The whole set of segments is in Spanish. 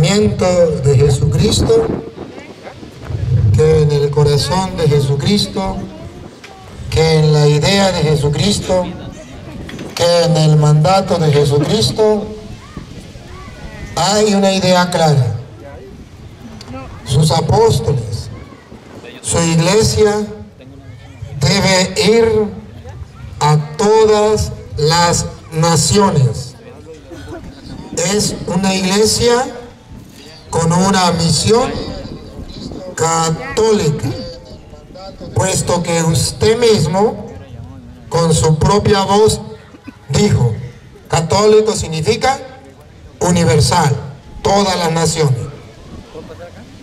pensamiento de Jesucristo, que en el corazón de Jesucristo, que en la idea de Jesucristo, que en el mandato de Jesucristo hay una idea clara. Sus apóstoles, su iglesia debe ir a todas las naciones. Es una iglesia con una misión católica, puesto que usted mismo con su propia voz dijo, católico significa universal, todas las naciones.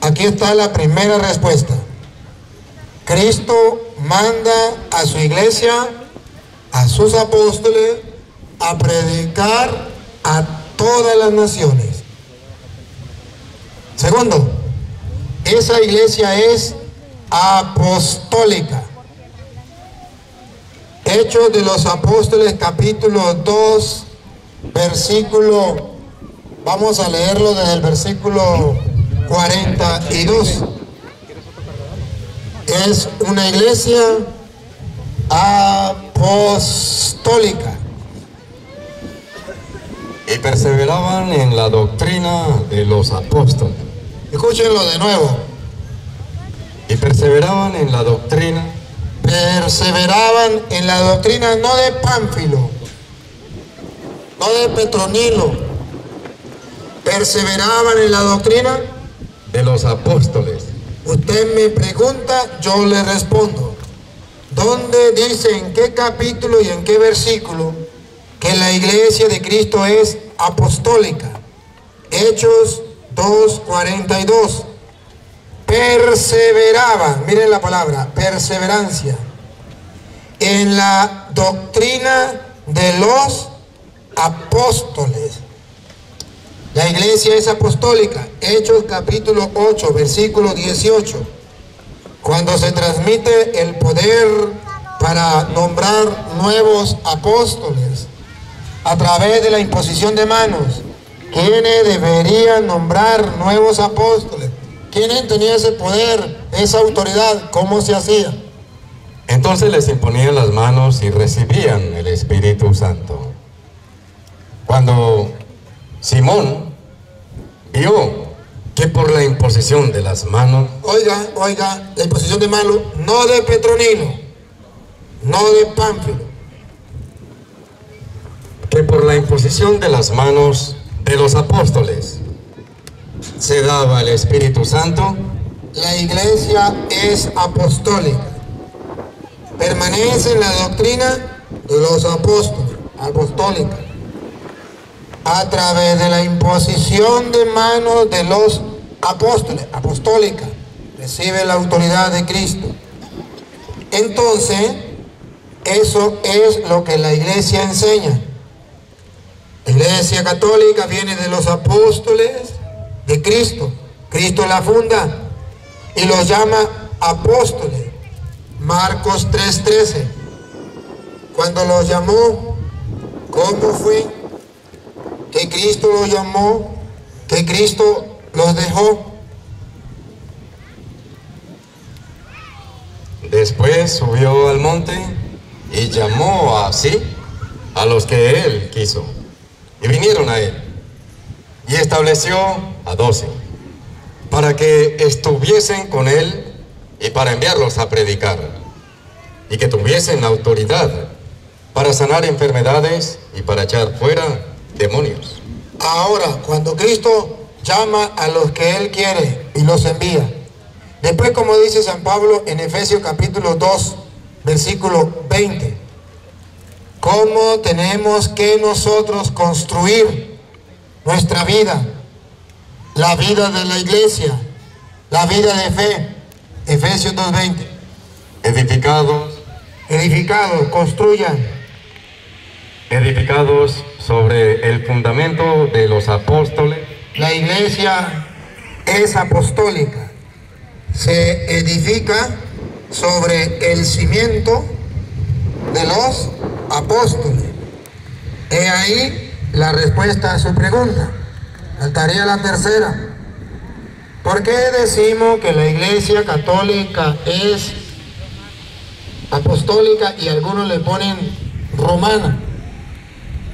Aquí está la primera respuesta. Cristo manda a su iglesia, a sus apóstoles, a predicar a todas las naciones. Segundo, esa iglesia es apostólica. Hechos de los Apóstoles, capítulo 2, versículo, vamos a leerlo desde el versículo 42. Es una iglesia apostólica. Y perseveraban en la doctrina de los apóstoles. Escúchenlo de nuevo. Y perseveraban en la doctrina. Perseveraban en la doctrina, no de Pánfilo, no de Petronilo. Perseveraban en la doctrina de los apóstoles. Usted me pregunta, yo le respondo. ¿Dónde dice, en qué capítulo y en qué versículo, que la iglesia de Cristo es apostólica? Hechos 2:42. Perseveraban, miren la palabra, perseverancia, en la doctrina de los apóstoles. La iglesia es apostólica. Hechos capítulo 8, versículo 18. Cuando se transmite el poder para nombrar nuevos apóstoles a través de la imposición de manos, ¿quiénes deberían nombrar nuevos apóstoles? ¿Quiénes tenían ese poder, esa autoridad? ¿Cómo se hacía? Entonces les imponían las manos y recibían el Espíritu Santo. Cuando Simón vio que por la imposición de las manos... Oiga, la imposición de manos, no de Petronilo, no de Pánfilo. Que por la imposición de las manos de los apóstoles se daba el Espíritu Santo. La iglesia es apostólica. Permanece en la doctrina de los apóstoles, apostólica. A través de la imposición de manos de los apóstoles, apostólica. Recibe la autoridad de Cristo. Entonces, eso es lo que la iglesia enseña. La iglesia católica viene de los apóstoles de Cristo. Cristo la funda y los llama apóstoles. Marcos 3:13. Cuando los llamó, ¿cómo fue? Que Cristo los llamó, que Cristo los dejó. Después subió al monte y llamó así a los que él quiso. Y vinieron a él. Y estableció a 12 para que estuviesen con él y para enviarlos a predicar, y que tuviesen autoridad para sanar enfermedades y para echar fuera demonios. Ahora, cuando Cristo llama a los que Él quiere y los envía, después, como dice San Pablo en Efesios capítulo 2, versículo 20, ¿cómo tenemos que nosotros construir nuestra vida? La vida de la iglesia, la vida de fe. Efesios 2:20. Edificados, construyan. Edificados sobre el fundamento de los apóstoles. La iglesia es apostólica. Se edifica sobre el cimiento de los apóstoles. He ahí la respuesta a su pregunta. Faltaría la tercera. ¿Por qué decimos que la Iglesia Católica es apostólica y algunos le ponen romana?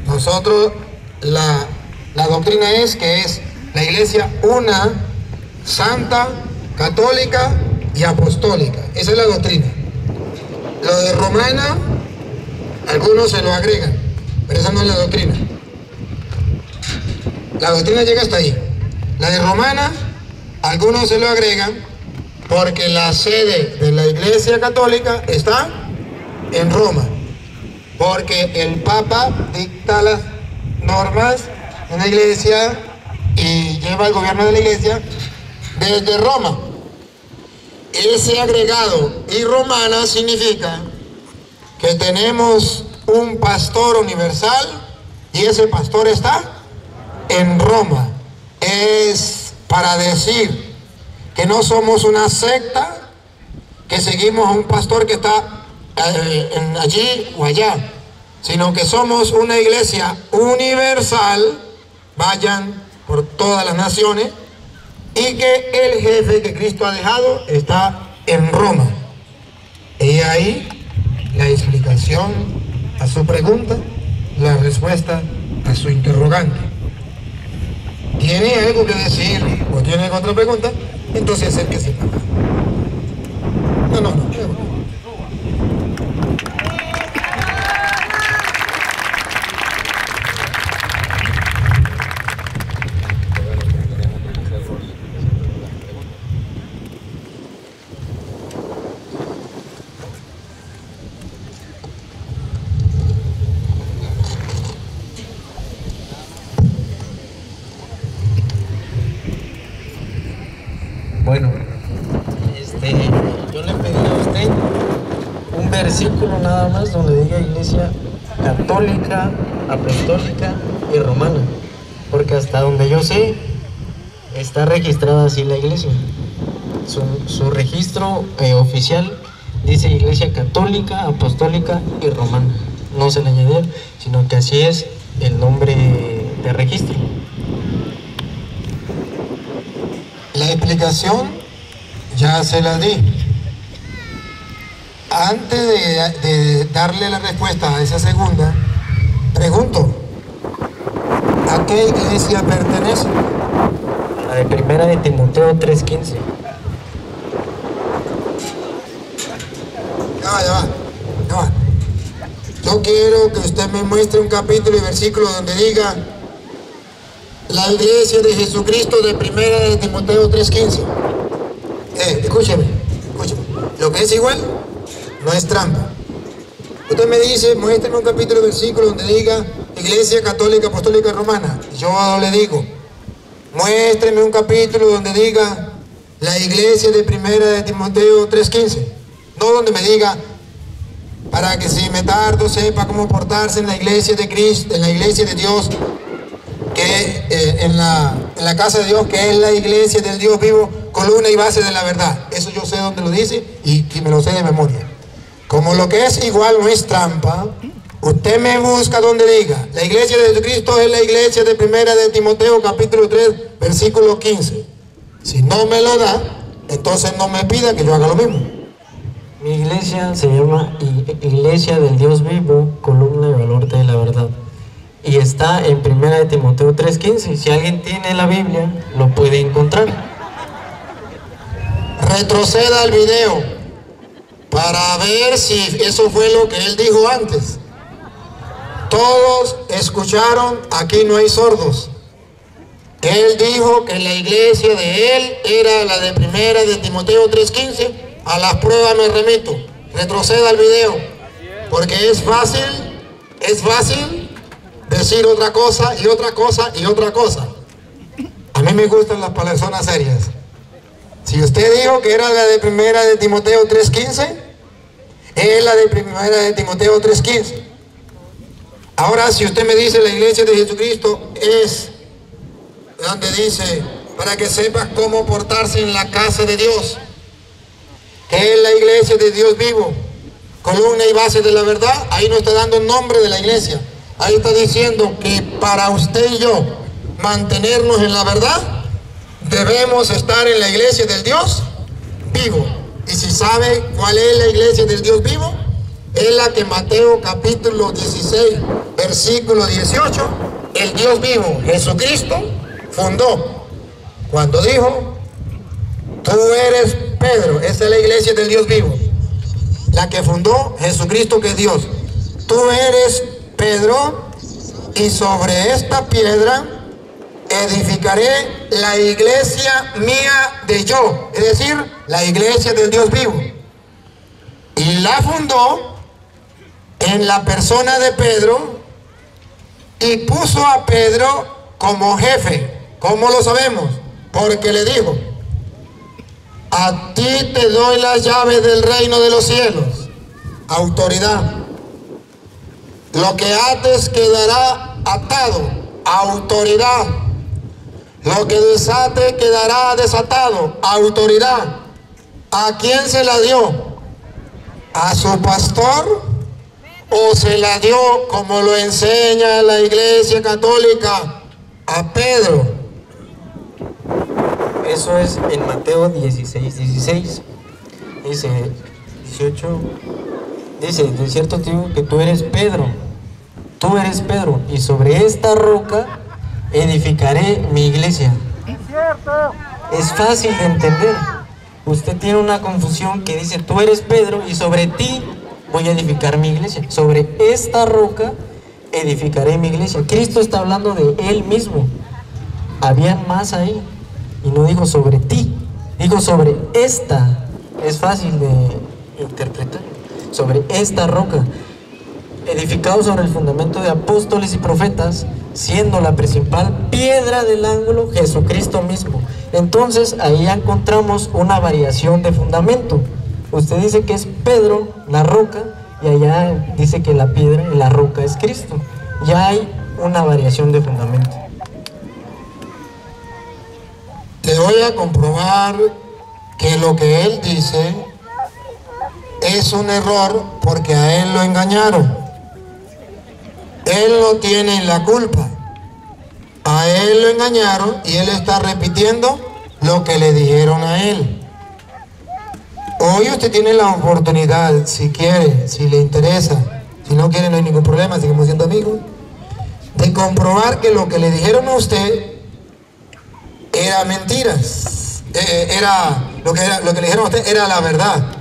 Nosotros, la doctrina es que es la Iglesia una, santa, católica y apostólica. Esa es la doctrina. Lo de romana, algunos se lo agregan, pero esa no es la doctrina. La doctrina llega hasta ahí. La de romana, algunos se lo agregan porque la sede de la Iglesia Católica está en Roma, porque el Papa dicta las normas en la Iglesia y lleva el gobierno de la Iglesia desde Roma. Ese agregado y romana significa que tenemos un pastor universal y ese pastor está en Roma. Es para decir que no somos una secta, que seguimos a un pastor que está allí o allá, sino que somos una iglesia universal, vayan por todas las naciones, y que el jefe que Cristo ha dejado está en Roma. Y ahí la explicación a su pregunta, la respuesta a su interrogante. ¿Tiene algo que decir o tiene otra pregunta? Entonces acérquese. No. Bueno, yo le pedí a usted un versículo nada más donde diga Iglesia Católica, Apostólica y Romana, porque hasta donde yo sé está registrada así la Iglesia. Su registro oficial dice Iglesia Católica, Apostólica y Romana. No se le añadió, sino que así es el nombre de registro. La explicación ya se la di. Antes de darle la respuesta a esa segunda, pregunto, ¿a qué iglesia pertenece? La de Primera de Timoteo 3:15. Ya va. Yo quiero que usted me muestre un capítulo y versículo donde diga la iglesia de Jesucristo de Primera de Timoteo 3:15. Escúcheme. Lo que es igual no es trampa. Usted me dice, muéstrame un capítulo y versículo donde diga Iglesia Católica, Apostólica y Romana. Yo le digo, muéstreme un capítulo donde diga la iglesia de Primera de Timoteo 3:15. No donde me diga, para que si me tardo sepa cómo portarse en la iglesia de Cristo, en la iglesia de Dios, que en la casa de Dios, que es la iglesia del Dios vivo, columna y base de la verdad. Eso yo sé dónde lo dice y me lo sé de memoria. Como lo que es igual no es trampa, usted me busca donde diga la iglesia de Jesucristo es la iglesia de Primera de Timoteo capítulo 3 versículo 15. Si no me lo da, entonces no me pida que yo haga lo mismo. Mi iglesia se llama Iglesia del Dios Vivo, columna y baluarte de la verdad. Y está en Primera de Timoteo 3:15. Si alguien tiene la Biblia, lo puede encontrar. Retroceda al video para ver si eso fue lo que él dijo antes. Todos escucharon, aquí no hay sordos. Él dijo que la iglesia de él era la de Primera de Timoteo 3:15. A las pruebas me remito. Retroceda al video, porque es fácil decir otra cosa y otra cosa y otra cosa. A mí me gustan las personas serias. Si usted dijo que era la de Primera de Timoteo 3:15, es la de Primera de Timoteo 3:15. Ahora, si usted me dice la iglesia de Jesucristo es donde dice, para que sepas cómo portarse en la casa de Dios, que es la iglesia de Dios vivo, columna y base de la verdad, ahí no está dando el nombre de la iglesia. Ahí está diciendo que para usted y yo mantenernos en la verdad, debemos estar en la iglesia del Dios vivo. Y si sabe cuál es la iglesia del Dios vivo, es la que Mateo capítulo 16, versículo 18, el Dios vivo, Jesucristo, fundó. Cuando dijo, tú eres Pedro, esa es la iglesia del Dios vivo. La que fundó Jesucristo, que es Dios. Tú eres Pedro, y sobre esta piedra edificaré la iglesia mía de yo, es decir, la iglesia del Dios vivo. Y la fundó en la persona de Pedro y puso a Pedro como jefe. ¿Cómo lo sabemos? Porque le dijo, a ti te doy las llaves del reino de los cielos. Autoridad. Lo que ates quedará atado. Autoridad. Lo que desate quedará desatado. Autoridad. ¿A quién se la dio? ¿A su pastor? ¿O se la dio, como lo enseña la Iglesia Católica, a Pedro? Eso es en Mateo 16, 16. Dice 18. Dice, de cierto te digo que tú eres Pedro, y sobre esta roca edificaré mi iglesia. Es fácil de entender. Usted tiene una confusión que dice, tú eres Pedro y sobre ti voy a edificar mi iglesia. Sobre esta roca edificaré mi iglesia. Cristo está hablando de Él mismo. Habían más ahí. Y no dijo sobre ti, dijo sobre esta. Es fácil de interpretar. Sobre esta roca, edificado sobre el fundamento de apóstoles y profetas, siendo la principal piedra del ángulo Jesucristo mismo. Entonces ahí ya encontramos una variación de fundamento. Usted dice que es Pedro, la roca, y allá dice que la piedra y la roca es Cristo. Ya hay una variación de fundamento. Te voy a comprobar que lo que él dice es un error, porque a él lo engañaron. Él no tiene la culpa. A él lo engañaron y él está repitiendo lo que le dijeron a él. Hoy usted tiene la oportunidad, si quiere, si le interesa, si no quiere no hay ningún problema, seguimos siendo amigos, de comprobar que lo que le dijeron a usted era mentiras. Lo que le dijeron a usted era la verdad.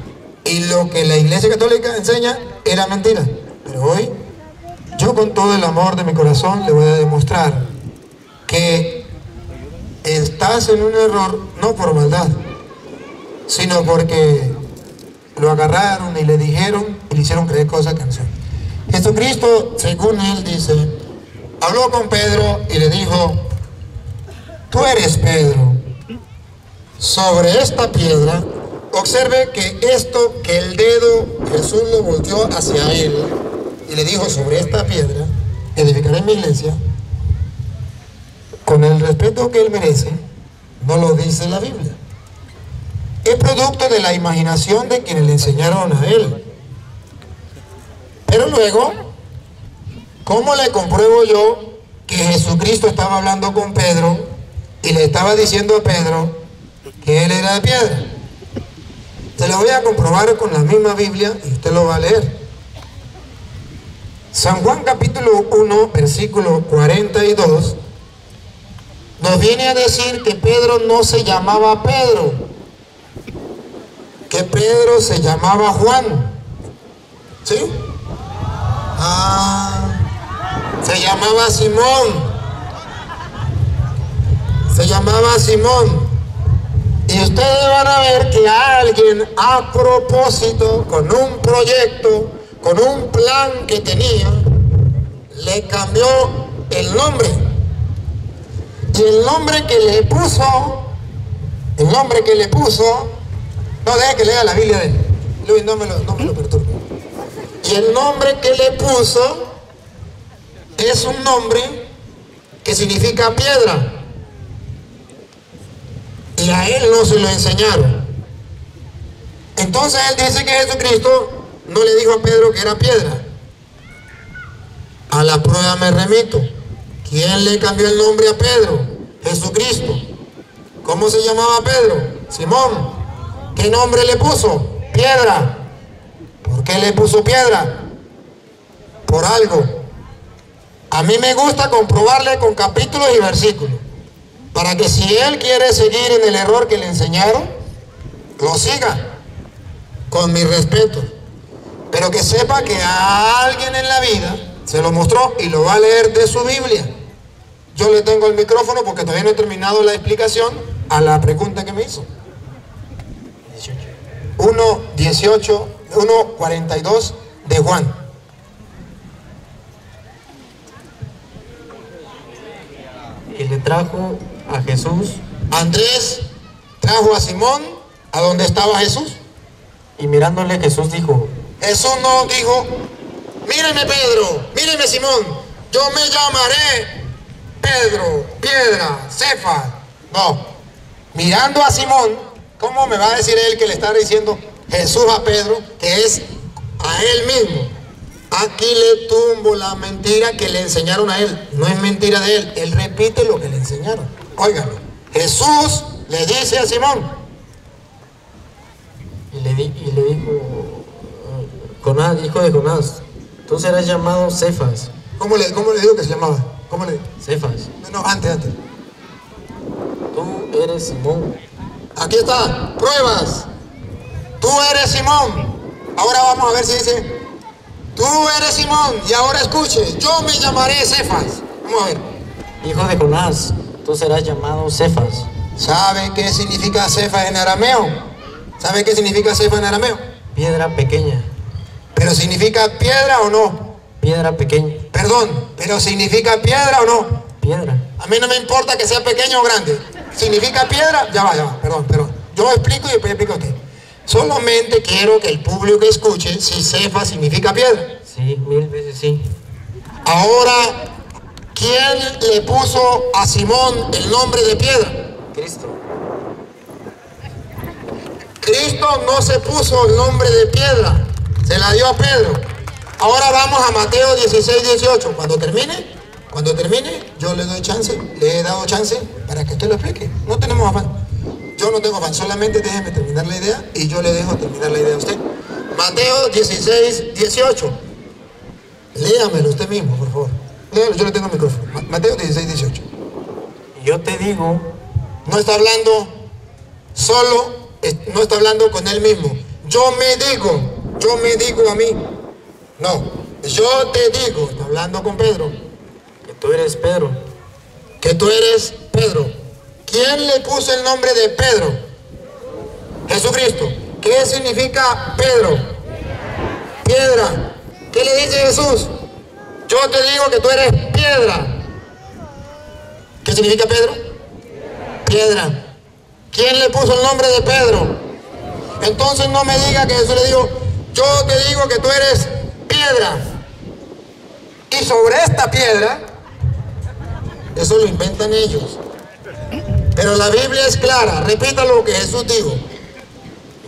Y lo que la Iglesia Católica enseña era mentira. Pero hoy, yo con todo el amor de mi corazón le voy a demostrar que estás en un error, no por maldad, sino porque lo agarraron y le dijeron y le hicieron creer cosas que no son. Jesucristo, según él dice, habló con Pedro y le dijo, tú eres Pedro, sobre esta piedra. Observe que esto, que el dedo, Jesús lo volteó hacia él y le dijo, sobre esta piedra edificaré mi iglesia. Con el respeto que él merece, no lo dice la Biblia. Es producto de la imaginación de quienes le enseñaron a él. Pero luego, ¿cómo le compruebo yo que Jesucristo estaba hablando con Pedro y le estaba diciendo a Pedro que él era de piedra? Se lo voy a comprobar con la misma Biblia y usted lo va a leer. San Juan capítulo 1, versículo 42, nos viene a decir que Pedro no se llamaba Pedro, que Pedro se llamaba Juan. ¿Sí? Se llamaba Simón. Se llamaba Simón. Y ustedes van a ver que alguien a propósito, con un proyecto, con un plan que tenía, le cambió el nombre. Y el nombre que le puso, no, deje que lea la Biblia de él. Luis, no me lo perturbe. Y el nombre que le puso es un nombre que significa piedra. Y a él no se lo enseñaron. Entonces él dice que Jesucristo no le dijo a Pedro que era piedra. A la prueba me remito. ¿Quién le cambió el nombre a Pedro? Jesucristo. ¿Cómo se llamaba Pedro? Simón. ¿Qué nombre le puso? Piedra. ¿Por qué le puso piedra? Por algo. A mí me gusta comprobarle con capítulos y versículos, para que si él quiere seguir en el error que le enseñaron, lo siga, con mi respeto. Pero que sepa que a alguien en la vida se lo mostró y lo va a leer de su Biblia. Yo le tengo el micrófono porque todavía no he terminado la explicación a la pregunta que me hizo. 1:42 de Juan. Y le trajo a Jesús. Andrés trajo a Simón a donde estaba Jesús. Y mirándole Jesús dijo. Jesús no dijo, míreme Pedro, míreme Simón, yo me llamaré Pedro, Piedra, Cefas. No, mirando a Simón, ¿cómo me va a decir él que le está diciendo Jesús a Pedro, que es a él mismo? Aquí le tumbo la mentira que le enseñaron a él. No es mentira de él, él repite lo que le enseñaron. Óiganlo, Jesús le dice a Simón. Y le dijo, Jonás, hijo de Jonás, tú serás llamado Cefas. ¿Cómo le digo que se llamaba? ¿Cómo le? Cefas. No, antes. Tú eres Simón. Aquí está, pruebas. Tú eres Simón. Ahora vamos a ver si dice, tú eres Simón, y ahora escuche, yo me llamaré Cefas. Vamos a ver. Hijo de Jonás, tú serás llamado Cefas. ¿Sabe qué significa Cefas en arameo? ¿Sabe qué significa Cefas en arameo? Piedra pequeña. ¿Pero significa piedra o no? Piedra pequeña. Perdón, ¿pero significa piedra o no? Piedra. A mí no me importa que sea pequeño o grande. ¿Significa piedra? Ya va, perdón. Yo explico y después explico a usted. Solamente quiero que el público escuche si Cefas significa piedra. Sí, 1000 veces sí. Ahora, ¿quién le puso a Simón el nombre de piedra? Cristo. Cristo no se puso el nombre de piedra, se la dio a Pedro. Ahora vamos a Mateo 16:18. Cuando termine, yo le doy chance, le he dado chance para que usted lo explique. No tenemos afán. Yo no tengo afán, solamente déjeme terminar la idea y yo le dejo terminar la idea a usted. Mateo 16:18. Léamelo usted mismo, por favor. Léalo, yo le tengo el micrófono. Mateo 16:18. Y yo te digo, no está hablando solo, no está hablando con él mismo. Yo me digo a mí. No, yo te digo, está hablando con Pedro. Que tú eres Pedro. Que tú eres Pedro. ¿Quién le puso el nombre de Pedro? Jesucristo. ¿Qué significa Pedro? Piedra. ¿Qué le dice Jesús? Yo te digo que tú eres piedra. ¿Qué significa Pedro? Piedra. ¿Quién le puso el nombre de Pedro? Entonces no me diga que Jesús le dijo, yo te digo que tú eres piedra. Y sobre esta piedra, eso lo inventan ellos. Pero la Biblia es clara, repita lo que Jesús dijo.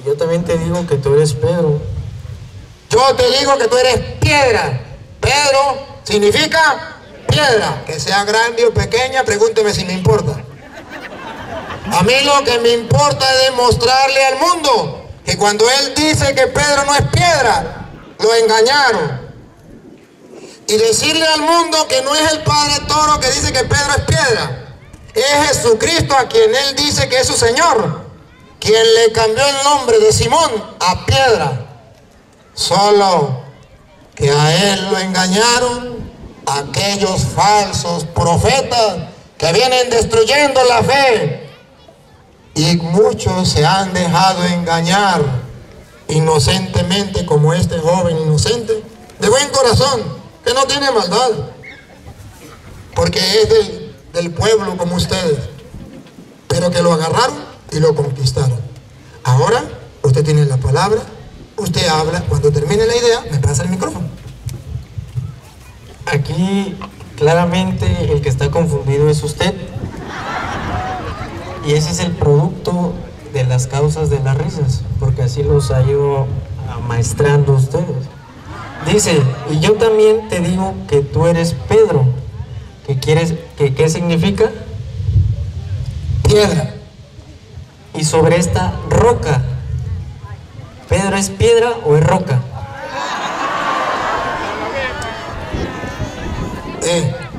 Y yo también te digo que tú eres Pedro. Yo te digo que tú eres piedra. Pedro significa piedra. Que sea grande o pequeña, pregúnteme si me importa. A mí lo que me importa es demostrarle al mundo que cuando él dice que Pedro no es piedra, lo engañaron. Y decirle al mundo que no es el Padre Toro que dice que Pedro es piedra. Es Jesucristo a quien él dice que es su Señor, quien le cambió el nombre de Simón a piedra. Solo que a él lo engañaron aquellos falsos profetas que vienen destruyendo la fe. Y muchos se han dejado engañar inocentemente, como este joven inocente, de buen corazón, que no tiene maldad, porque es del pueblo como ustedes, pero que lo agarraron y lo conquistaron. Ahora usted tiene la palabra, usted habla, cuando termine la idea me pasa el micrófono. Aquí claramente el que está confundido es usted. Y ese es el producto de las causas de las risas, porque así los ha ido amaestrando ustedes. Dice, y yo también te digo que tú eres Pedro. ¿Qué significa? Piedra. y sobre esta roca. ¿Pedro es piedra o es roca?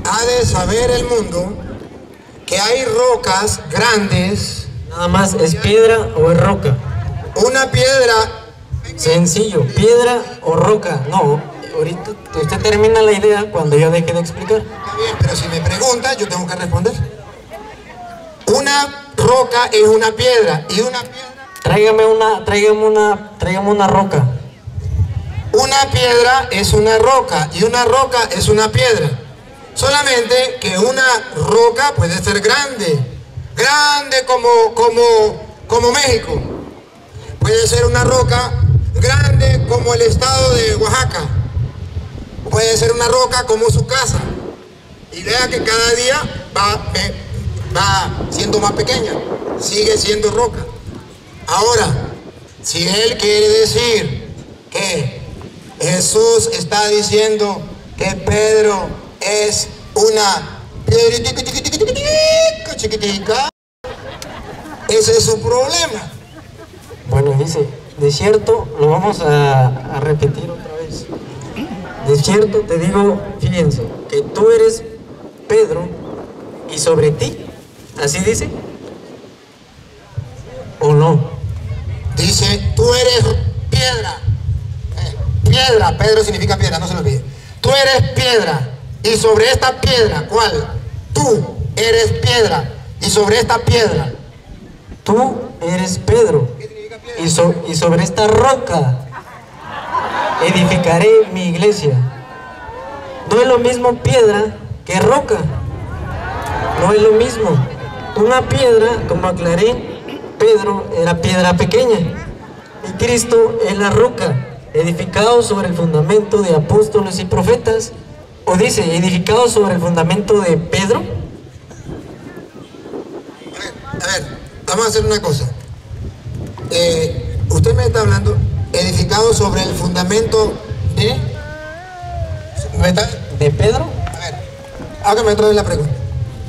Ha de saber el mundo que hay rocas grandes. Nada más, ¿es piedra o es roca? Una piedra. Sencillo, piedra o roca. No, ahorita usted termina la idea cuando yo deje de explicar. Está bien, pero si me pregunta, yo tengo que responder. Una roca es una piedra y una piedra. Tráigame una roca. Una piedra es una roca y una roca es una piedra. Solamente que una roca puede ser grande como México. Puede ser una roca grande como el estado de Oaxaca. Puede ser una roca como su casa. Y vea que cada día va siendo más pequeña. Sigue siendo roca. Ahora, si él quiere decir que Jesús está diciendo que Pedro es una piedrita chiquitica, ese es su problema. Bueno, dice, de cierto, lo vamos a repetir otra vez. De cierto te digo, fíjense, que tú eres Pedro y sobre ti, ¿así dice? ¿O no? Dice, tú eres piedra. Piedra, Pedro significa piedra, no se lo olvide. Tú eres piedra y sobre esta piedra, ¿cuál? Tú eres piedra y sobre esta piedra. Tú eres Pedro y sobre esta roca edificaré mi iglesia. No es lo mismo piedra que roca. No es lo mismo. Una piedra, como aclaré, Pedro era piedra pequeña y Cristo es la roca, edificado sobre el fundamento de apóstoles y profetas. O dice, edificado sobre el fundamento de Pedro. A ver, vamos a hacer una cosa. Usted me está hablando edificado sobre el fundamento de... ¿De Pedro? A ver, hágame otra vez la pregunta.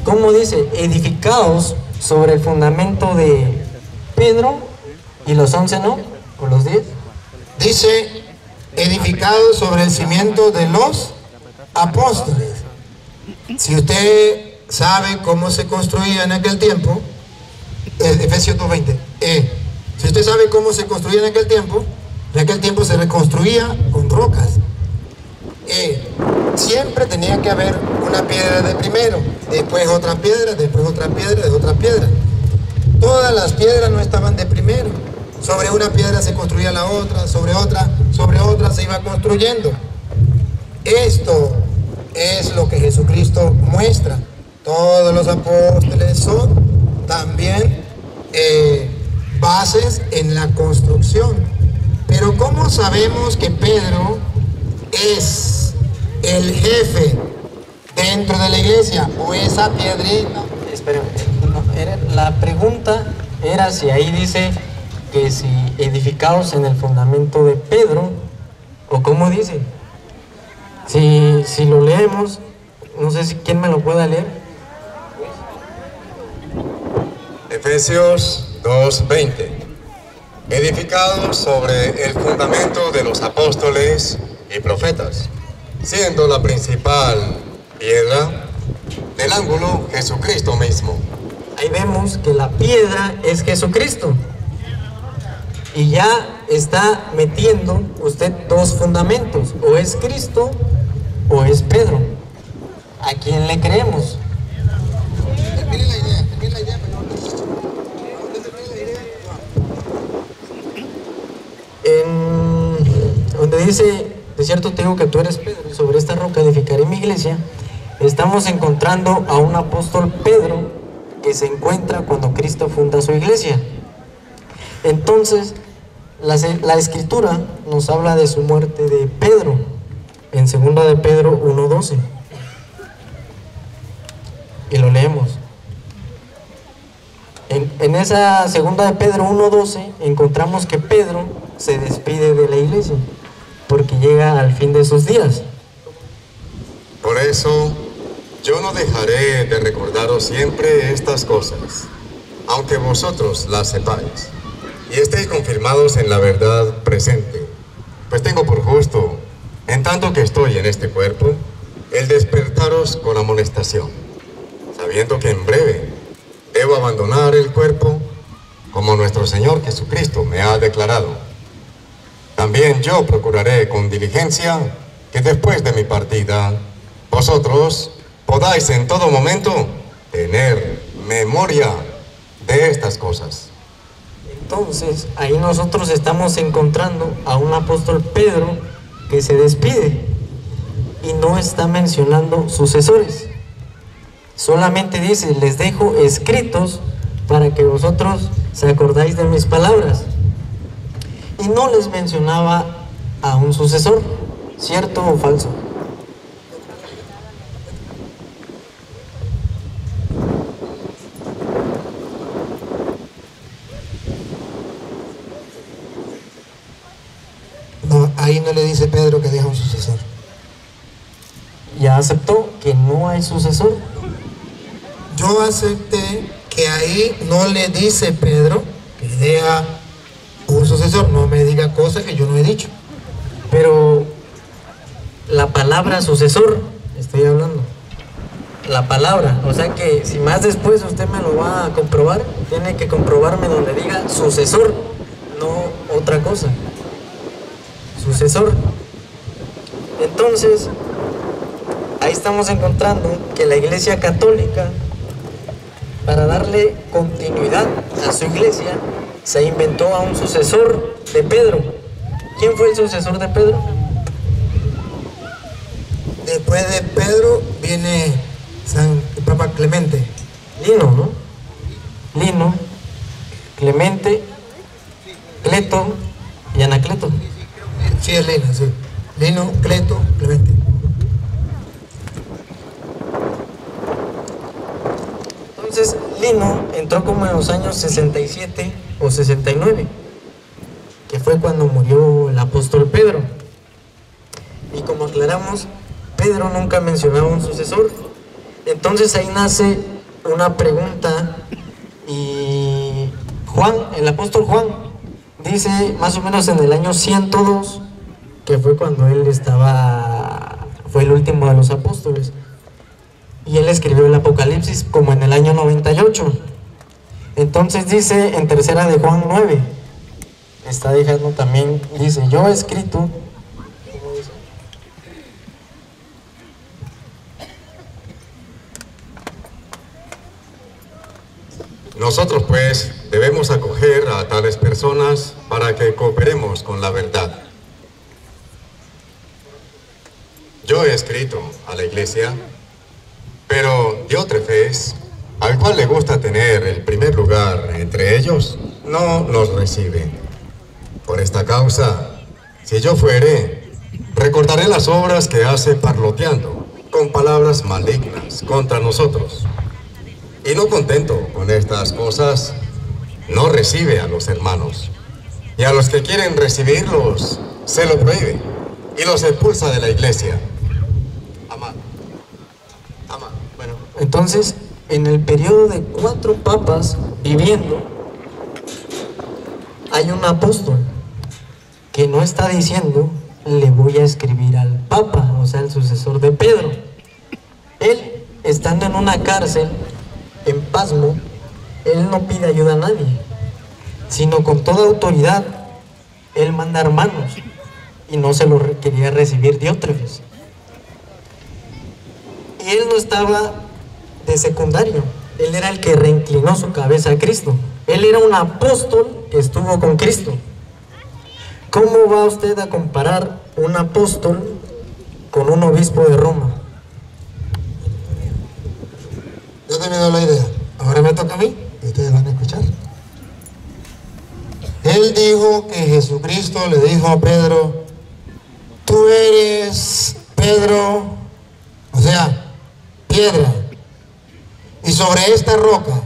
¿Cómo dice? Edificados sobre el fundamento de Pedro y los 11, ¿no? ¿O los 10? Dice, edificados sobre el cimiento de los apóstoles. Si usted sabe cómo se construía en aquel tiempo, Efesios 2:20, si usted sabe cómo se construía en aquel tiempo se reconstruía con rocas. Siempre tenía que haber una piedra de primero, después otra piedra, después otra piedra, después otra piedra. Todas las piedras no estaban de primero. Sobre una piedra se construía la otra, sobre otra se iba construyendo. Esto es lo que Jesucristo muestra. Todos los apóstoles son también bases en la construcción. Pero ¿cómo sabemos que Pedro es el jefe dentro de la iglesia? ¿O esa piedrita? Espérame, la pregunta era si ahí dice que si edificados en el fundamento de Pedro, o cómo dice. Si lo leemos, no sé si quién me lo pueda leer. Efesios 2:20. Edificados sobre el fundamento de los apóstoles y profetas, siendo la principal piedra del ángulo Jesucristo mismo. Ahí vemos que la piedra es Jesucristo. Y ya está metiendo usted dos fundamentos, o es Cristo o es Pedro. ¿A quién le creemos? Termine la idea, Donde dice, de cierto te digo que tú eres Pedro, y sobre esta roca edificaré mi iglesia, estamos encontrando a un apóstol Pedro que se encuentra cuando Cristo funda su iglesia. Entonces, la escritura nos habla de su muerte de Pedro, en 2 de Pedro 1:12. Y lo leemos. En esa 2 de Pedro 1:12 encontramos que Pedro se despide de la iglesia, porque llega al fin de sus días. Por eso, yo no dejaré de recordaros siempre estas cosas, aunque vosotros las sepáis, y estéis confirmados en la verdad presente, pues tengo por justo, en tanto que estoy en este cuerpo, el despertaros con amonestación, sabiendo que en breve debo abandonar el cuerpo, como nuestro Señor Jesucristo me ha declarado. También yo procuraré con diligencia que después de mi partida, vosotros podáis en todo momento tener memoria de estas cosas. Entonces, ahí nosotros estamos encontrando a un apóstol Pedro que se despide y no está mencionando sucesores. Solamente dice, les dejo escritos para que vosotros se acordáis de mis palabras. Y no les mencionaba a un sucesor, ¿cierto o falso? No, ahí no le dice Pedro que deja un sucesor. Ya aceptó que no hay sucesor. Yo acepté que ahí no le dice Pedro que deja un sucesor. No me diga cosas que yo no he dicho. Pero la palabra sucesor, estoy hablando. La palabra, o sea que si más después usted me lo va a comprobar, tiene que comprobarme donde diga sucesor, no otra cosa. Sucesor. Entonces, ahí estamos encontrando que la Iglesia Católica, para darle continuidad a su iglesia, se inventó a un sucesor de Pedro. ¿Quién fue el sucesor de Pedro? Después de Pedro viene el Papa Clemente. Lino, ¿no? Lino, Clemente, Cleto y Anacleto. Sí, es Lino, sí. Lino, Cleto, Clemente. Entonces, Lino entró como en los años 67 o 69, que fue cuando murió el apóstol Pedro. Y como aclaramos, Pedro nunca mencionaba un sucesor. Entonces ahí nace una pregunta y Juan, el apóstol Juan, dice más o menos en el año 102, que fue cuando él fue el último de los apóstoles. Y él escribió el Apocalipsis como en el año 98. Entonces dice en tercera de Juan 9, está dejando también, dice, yo he escrito, ¿cómo dice? Nosotros pues debemos acoger a tales personas para que cooperemos con la verdad. Yo he escrito a la iglesia, pero Diótrefes, al cual le gusta tener el primer lugar entre ellos, no nos recibe. Por esta causa, si yo fuere, recordaré las obras que hace parloteando con palabras malignas contra nosotros. Y no contento con estas cosas, no recibe a los hermanos. Y a los que quieren recibirlos, se lo prohíbe y los expulsa de la iglesia. Bueno, entonces, en el periodo de 4 papas viviendo, hay un apóstol que no está diciendo, le voy a escribir al papa, o sea, el sucesor de Pedro. Él, estando en una cárcel, en Pasmo, él no pide ayuda a nadie, sino con toda autoridad, él manda hermanos, y no se lo quería recibir Diótrefes. Y él no estaba de secundario, él era el que reinclinó su cabeza a Cristo. Él era un apóstol que estuvo con Cristo. ¿Cómo va usted a comparar un apóstol con un obispo de Roma? Yo te me doy la idea. Ahora me toca a mí y ustedes van a escuchar. Él dijo que Jesucristo le dijo a Pedro, tú eres Pedro, o sea, piedra, y sobre esta roca.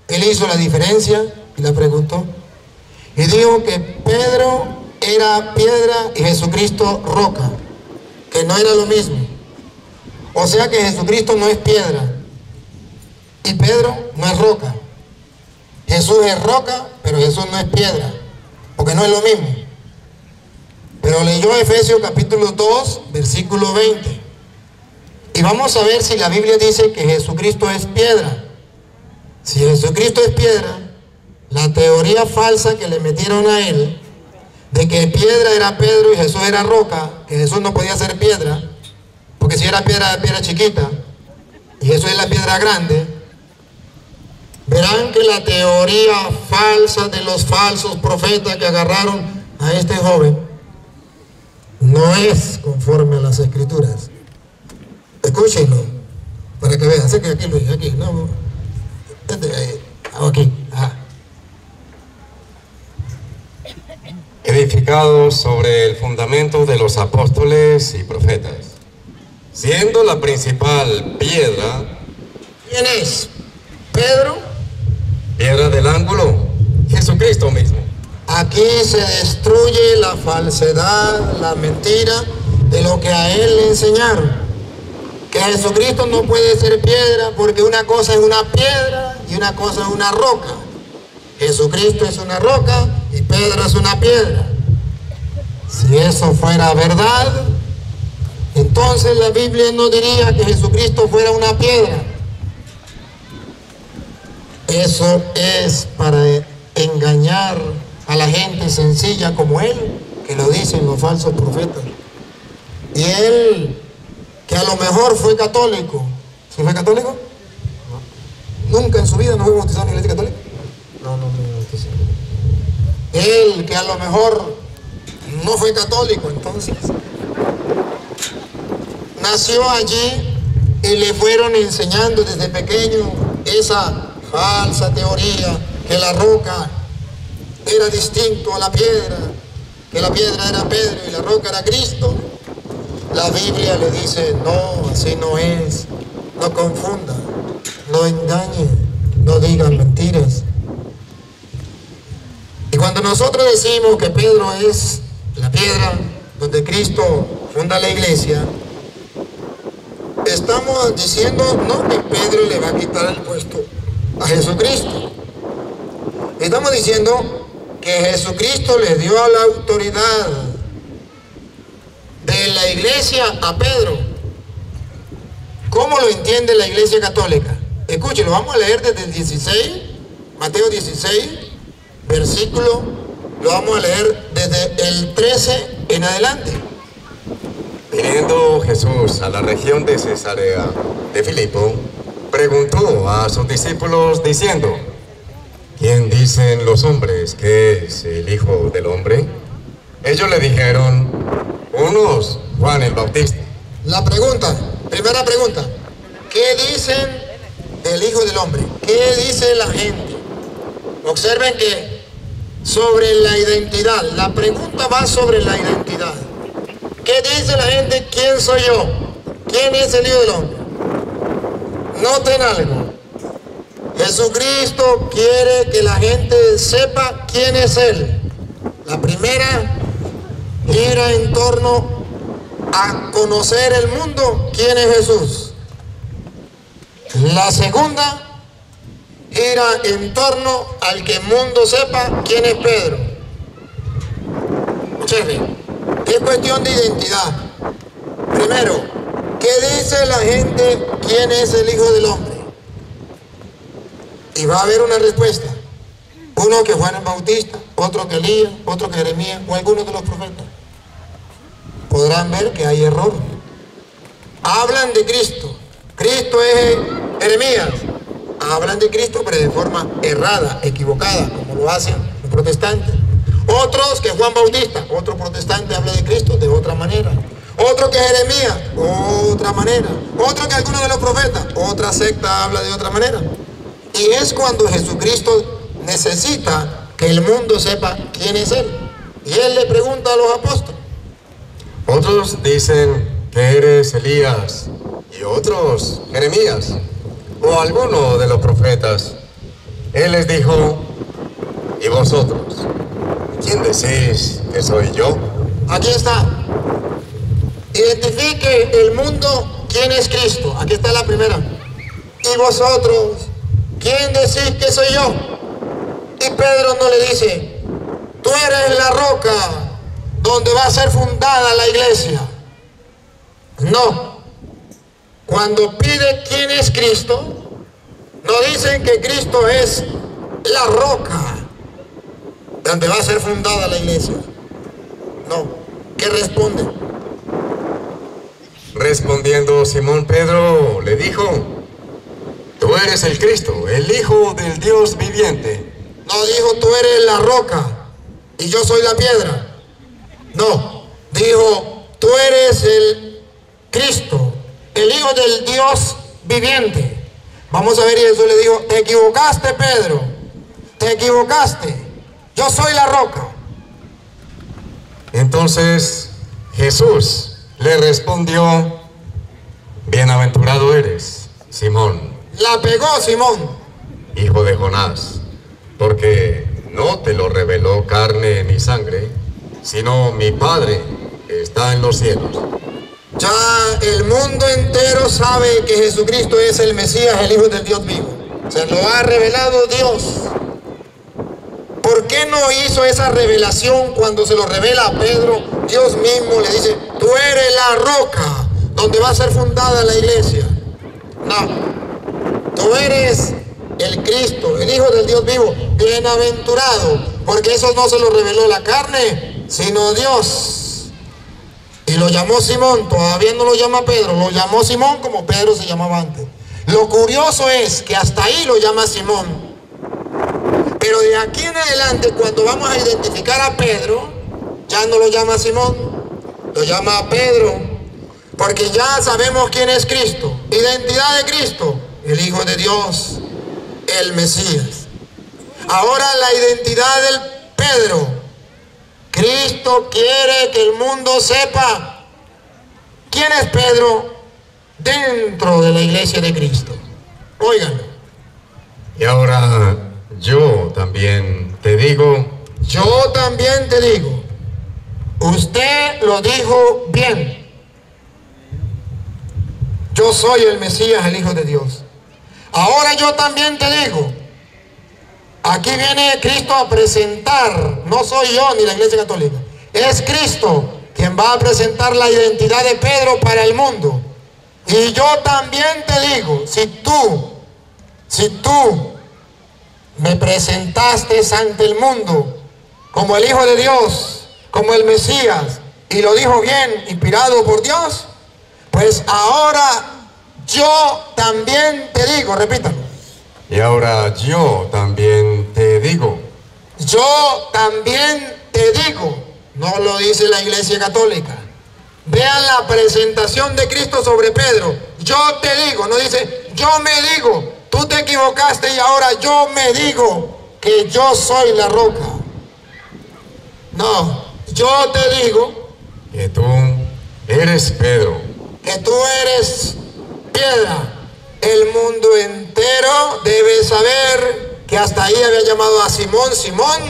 Él hizo la diferencia y la preguntó y dijo que Pedro era piedra y Jesucristo roca, que no era lo mismo. O sea que Jesucristo no es piedra y Pedro no es roca. Jesús es roca, pero Jesús no es piedra, porque no es lo mismo. Pero leyó Efesios capítulo 2, versículo 20. Y vamos a ver si la Biblia dice que Jesucristo es piedra. Si Jesucristo es piedra, la teoría falsa que le metieron a él, de que piedra era Pedro y Jesús era roca, que Jesús no podía ser piedra, porque si era piedra, piedra chiquita, y Jesús es la piedra grande, verán que la teoría falsa de los falsos profetas que agarraron a este joven no es conforme a las Escrituras. Escúchenlo, para que vean. Sé que aquí, Luis, aquí, no, aquí, Edificados sobre el fundamento de los apóstoles y profetas, siendo la principal piedra. ¿Quién es? Pedro. Piedra del ángulo, Jesucristo mismo. Aquí se destruye la falsedad, la mentira de lo que a él le enseñaron. Que Jesucristo no puede ser piedra porque una cosa es una piedra y una cosa es una roca. Jesucristo es una roca y Pedro es una piedra. Si eso fuera verdad, entonces la Biblia no diría que Jesucristo fuera una piedra. Eso es para engañar a la gente sencilla como él, que lo dicen los falsos profetas. Y él, que a lo mejor fue católico. ¿Sí fue católico? No. ¿Nunca en su vida no fue bautizado en la iglesia católica? No me bautizé. Él, que a lo mejor no fue católico, entonces nació allí y le fueron enseñando desde pequeño esa falsa teoría que la roca era distinto a la piedra, que la piedra era Pedro y la roca era Cristo. La Biblia le dice, no, así no es, no confunda, no engañe, no digan mentiras. Y cuando nosotros decimos que Pedro es la piedra donde Cristo funda la iglesia, estamos diciendo no que Pedro le va a quitar el puesto a Jesucristo. Estamos diciendo que Jesucristo le dio la autoridad de la iglesia a Pedro. ¿Cómo lo entiende la iglesia católica? Escúchelo, vamos a leer desde el 16, Mateo 16, versículo, lo vamos a leer desde el 13 en adelante. Viniendo Jesús a la región de Cesarea de Filipo, preguntó a sus discípulos diciendo, ¿quién dicen los hombres que es el Hijo del Hombre? Ellos le dijeron, unos Juan el Bautista. La pregunta, primera pregunta, ¿qué dicen del Hijo del Hombre? ¿Qué dice la gente? Observen que sobre la identidad, la pregunta va sobre la identidad. ¿Qué dice la gente? ¿Quién soy yo? ¿Quién es el Hijo del Hombre? Noten algo. Jesucristo quiere que la gente sepa quién es Él. La primera gira en torno a conocer el mundo, quién es Jesús. La segunda gira en torno al que el mundo sepa quién es Pedro. Observen, es cuestión de identidad. Primero, ¿qué dice la gente quién es el Hijo del Hombre? Y va a haber una respuesta. Uno que Juan el Bautista, otro que Elías, otro que Jeremías o alguno de los profetas. Podrán ver que hay error. Hablan de Cristo. Cristo es Jeremías. Hablan de Cristo pero de forma errada, equivocada, como lo hacen los protestantes. Otros que Juan Bautista, otro protestante habla de Cristo de otra manera. Otro que Jeremías, otra manera. Otro que alguno de los profetas, otra secta habla de otra manera. Y es cuando Jesucristo necesita que el mundo sepa quién es Él. Y Él le pregunta a los apóstoles. Otros dicen que eres Elías y otros Jeremías o alguno de los profetas. Él les dijo, ¿y vosotros? ¿Quién decís que soy yo? Aquí está. Identifique el mundo quién es Cristo. Aquí está la primera. ¿Y vosotros? ¿Quién decís que soy yo? Y Pedro no le dice, tú eres la roca donde va a ser fundada la iglesia. No. Cuando pide quién es Cristo, no dicen que Cristo es la roca donde va a ser fundada la iglesia. No. ¿Qué responde? Respondiendo Simón Pedro le dijo, tú eres el Cristo, el Hijo del Dios viviente. No dijo, tú eres la roca y yo soy la piedra. No, dijo, tú eres el Cristo, el Hijo del Dios viviente. Vamos a ver, y Jesús le dijo, te equivocaste, Pedro, te equivocaste, yo soy la roca. Entonces Jesús le respondió, bienaventurado eres, Simón. La pegó Simón. Hijo de Jonás, porque no te lo reveló carne ni sangre, sino mi Padre que está en los cielos. Ya el mundo entero sabe que Jesucristo es el Mesías, el Hijo del Dios vivo. Se lo ha revelado Dios. ¿Por qué no hizo esa revelación cuando se lo revela a Pedro? Dios mismo le dice, tú eres la roca donde va a ser fundada la iglesia. No, tú eres el Cristo, el Hijo del Dios vivo, bienaventurado, porque eso no se lo reveló la carne, sino Dios. Y lo llamó Simón, todavía no lo llama Pedro, lo llamó Simón como Pedro se llamaba antes. Lo curioso es que hasta ahí lo llama Simón. Pero de aquí en adelante, cuando vamos a identificar a Pedro, ya no lo llama Simón, lo llama Pedro, porque ya sabemos quién es Cristo. Identidad de Cristo, el Hijo de Dios, el Mesías. Ahora la identidad del Pedro. Cristo quiere que el mundo sepa quién es Pedro dentro de la iglesia de Cristo. Óiganlo. Y ahora yo también te digo, usted lo dijo bien. Yo soy el Mesías, el Hijo de Dios. Ahora yo también te digo, aquí viene Cristo a presentar, no soy yo ni la Iglesia Católica, es Cristo quien va a presentar la identidad de Pedro para el mundo. Y yo también te digo, si tú me presentaste ante el mundo como el Hijo de Dios, como el Mesías, y lo dijo bien, inspirado por Dios, pues ahora yo también te digo, repítalo. y ahora yo también te digo. Yo también te digo, no lo dice la Iglesia Católica. Vean la presentación de Cristo sobre Pedro. Yo te digo, no dice yo me digo, tú te equivocaste y ahora yo me digo que yo soy la roca. No, yo te digo Que tú eres Pedro, que tú eres piedra. El mundo entero debe saber que hasta ahí había llamado a Simón, Simón,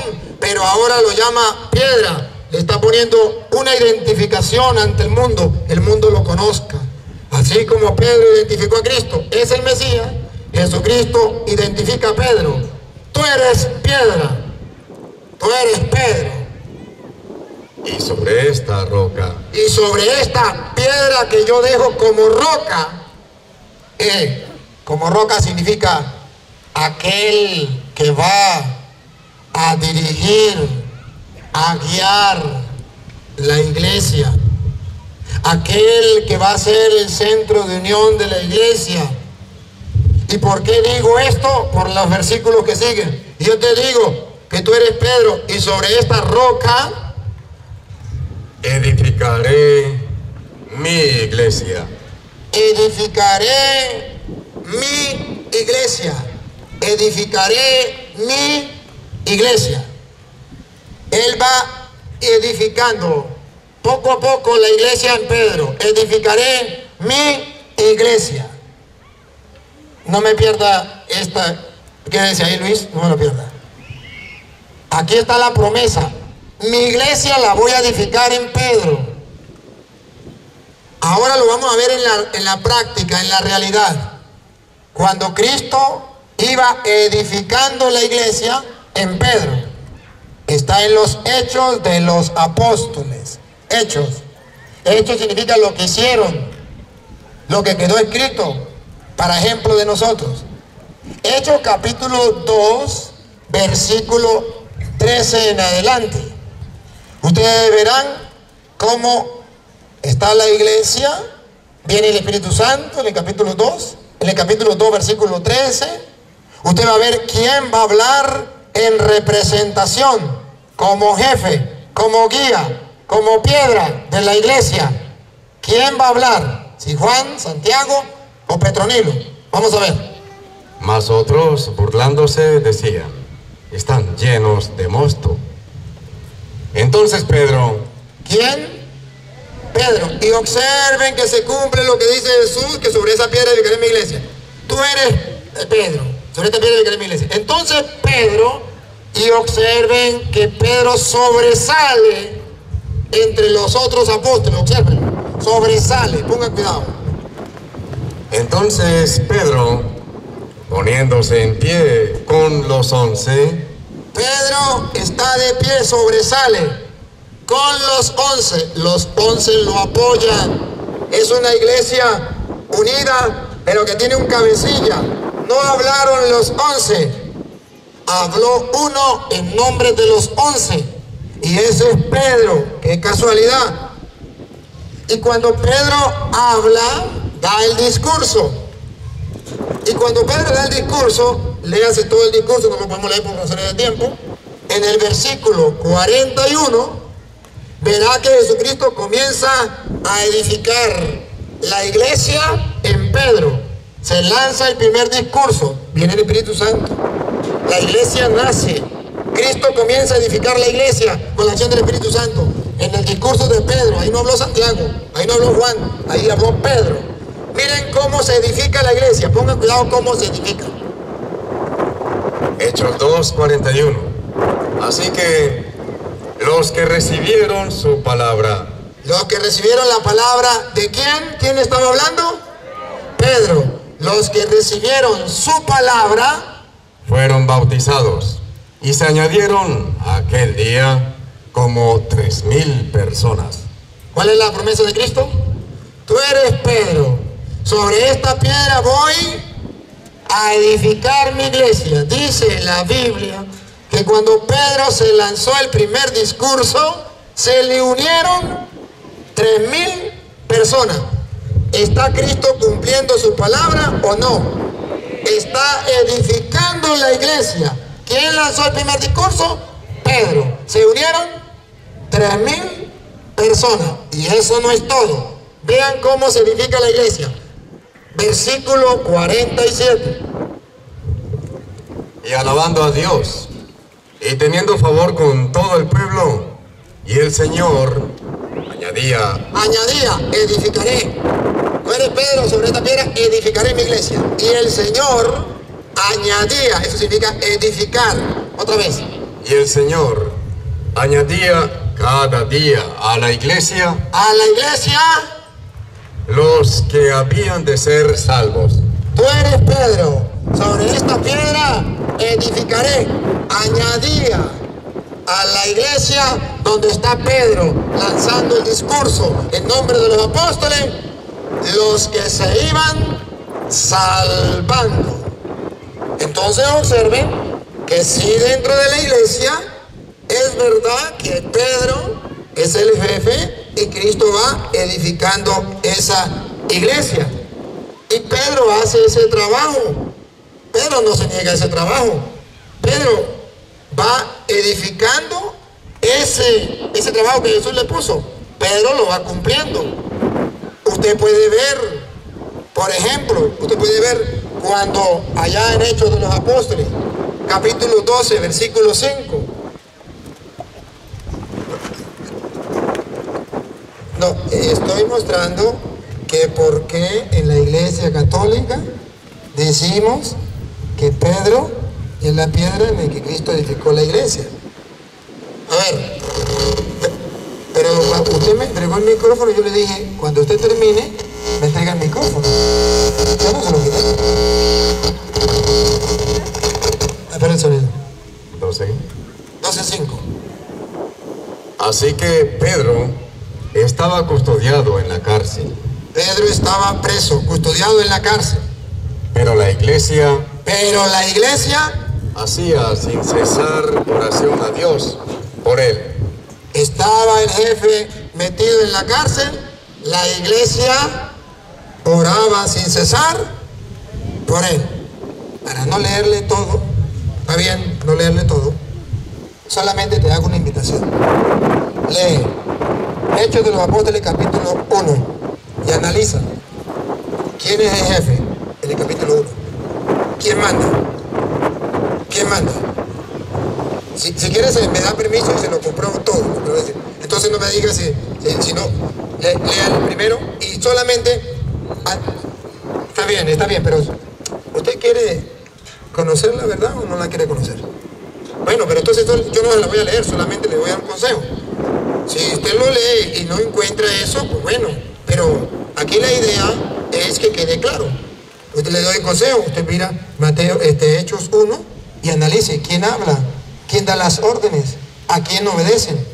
pero ahora lo llama piedra. Le está poniendo una identificación ante el mundo lo conozca. Así como Pedro identificó a Cristo, es el Mesías, Jesucristo identifica a Pedro. Tú eres piedra, tú eres Pedro. y sobre esta roca, Y sobre esta piedra que yo dejo como roca significa aquel que va a dirigir, a guiar la iglesia, aquel que va a ser el centro de unión de la iglesia. ¿Y por qué digo esto? Por los versículos que siguen. Y yo te digo que tú eres Pedro, y sobre esta roca edificaré mi iglesia. edificaré mi iglesia. Edificaré mi iglesia. Él va edificando poco a poco la iglesia en Pedro. Edificaré mi iglesia. No me pierda esta. ¿Qué dice ahí, Luis? No me lo pierda. Aquí está la promesa. Mi iglesia la voy a edificar en Pedro. Ahora lo vamos a ver en la práctica, en la realidad. Cuando Cristo iba edificando la iglesia, en Pedro. Está en los Hechos de los Apóstoles. Hechos. Hechos significa lo que hicieron, lo que quedó escrito, para ejemplo de nosotros. Hechos capítulo 2, versículo 13 en adelante. Ustedes verán cómo está la iglesia, viene el Espíritu Santo en el capítulo 2, en el capítulo 2, versículo 13. Usted va a ver quién va a hablar en representación, como jefe, como guía, como piedra de la iglesia. ¿Quién va a hablar? ¿Si Juan, Santiago o Petronilo? Vamos a ver. Mas otros, burlándose, decían: están llenos de mosto. Entonces Pedro, ¿quién? Pedro. Y observen que se cumple lo que dice Jesús, que sobre esa piedra edificaré mi iglesia. Tú eres Pedro, sobre esta piedra edificaré mi iglesia. Entonces Pedro, y observen que Pedro sobresale entre los otros apóstoles. Observen, sobresale, pongan cuidado. entonces Pedro, poniéndose en pie con los 11, Pedro está de pie, sobresale con los 11. Los 11 lo apoyan. Es una iglesia unida, pero que tiene un cabecilla. No hablaron los 11, habló uno en nombre de los 11, y ese es Pedro. Qué casualidad. Y cuando Pedro habla, da el discurso. Y cuando Pedro da el discurso, léase todo el discurso, no lo podemos leer por razones de tiempo. En el versículo 41, verá que Jesucristo comienza a edificar la iglesia en Pedro. Se lanza el primer discurso, viene el Espíritu Santo. La iglesia nace. Cristo comienza a edificar la iglesia con la acción del Espíritu Santo. En el discurso de Pedro, ahí no habló Santiago, ahí no habló Juan, ahí habló Pedro. Miren cómo se edifica la iglesia, pongan cuidado cómo se edifica. Hechos 2, 41. Así que los que recibieron su palabra. Los que recibieron la palabra, ¿de quién? ¿Quién estaba hablando? Pedro. Los que recibieron su palabra Fueron bautizados y se añadieron aquel día como 3,000 personas. ¿Cuál es la promesa de Cristo? Tú eres Pedro. Sobre esta piedra voy a edificar mi iglesia. Dice la Biblia que cuando Pedro se lanzó el primer discurso, se le unieron 3,000 personas. ¿Está Cristo cumpliendo su palabra o no? Está edificando la iglesia. ¿Quién lanzó el primer discurso? Pedro. Se unieron 3,000 personas. Y eso no es todo. Vean cómo se edifica la iglesia. Versículo 47. Y alabando a Dios y teniendo favor con todo el pueblo, y el Señor añadía, edificaré. Tú eres Pedro, sobre esta piedra edificaré mi iglesia. Y el Señor añadía, eso significa edificar. Otra vez. y el Señor añadía cada día a la iglesia los que habían de ser salvos. Tú eres Pedro, sobre esta piedra edificaré. Añadía a la iglesia donde está Pedro lanzando el discurso en nombre de los apóstoles, los que se iban salvando. Entonces observen que si dentro de la iglesia es verdad que Pedro es el jefe y Cristo va edificando esa iglesia. Y Pedro hace ese trabajo. Pedro no se niega a ese trabajo. Pedro va edificando ese trabajo que Jesús le puso. Pedro lo va cumpliendo. Usted puede ver, por ejemplo, cuando allá en Hechos de los Apóstoles, capítulo 12, versículo 5. No, estoy mostrando que por qué en la iglesia católica decimos que Pedro es la piedra en la que Cristo edificó la iglesia. A ver, pero usted me entregó el micrófono y yo le dije, cuando usted termine, me entrega el micrófono. Ya no se lo quité. Espera el sonido. Entonces, 5. Así que Pedro estaba custodiado en la cárcel. Pedro estaba preso, custodiado en la cárcel. Pero la iglesia hacía sin cesar oración a Dios por él. Estaba el jefe metido en la cárcel, la iglesia oraba sin cesar por él. Para no leerle todo, está bien no leerle todo, solamente te hago una invitación. Lee Hechos de los Apóstoles capítulo 1 y analiza quién es el jefe en el capítulo 1. ¿Quién manda? ¿Quién manda? Si quieres me da permiso y se lo compró todo. Entonces no me digas si no, lea el primero y solamente... Está bien, pero ¿usted quiere conocer la verdad o no la quiere conocer? Bueno, pero entonces yo no la voy a leer, solamente le voy a dar un consejo. Si usted lo lee y no encuentra eso, pues bueno, pero aquí la idea es que quede claro. Usted le doy el consejo, usted mira Hechos 1 y analice quién habla, quién da las órdenes, a quién obedecen.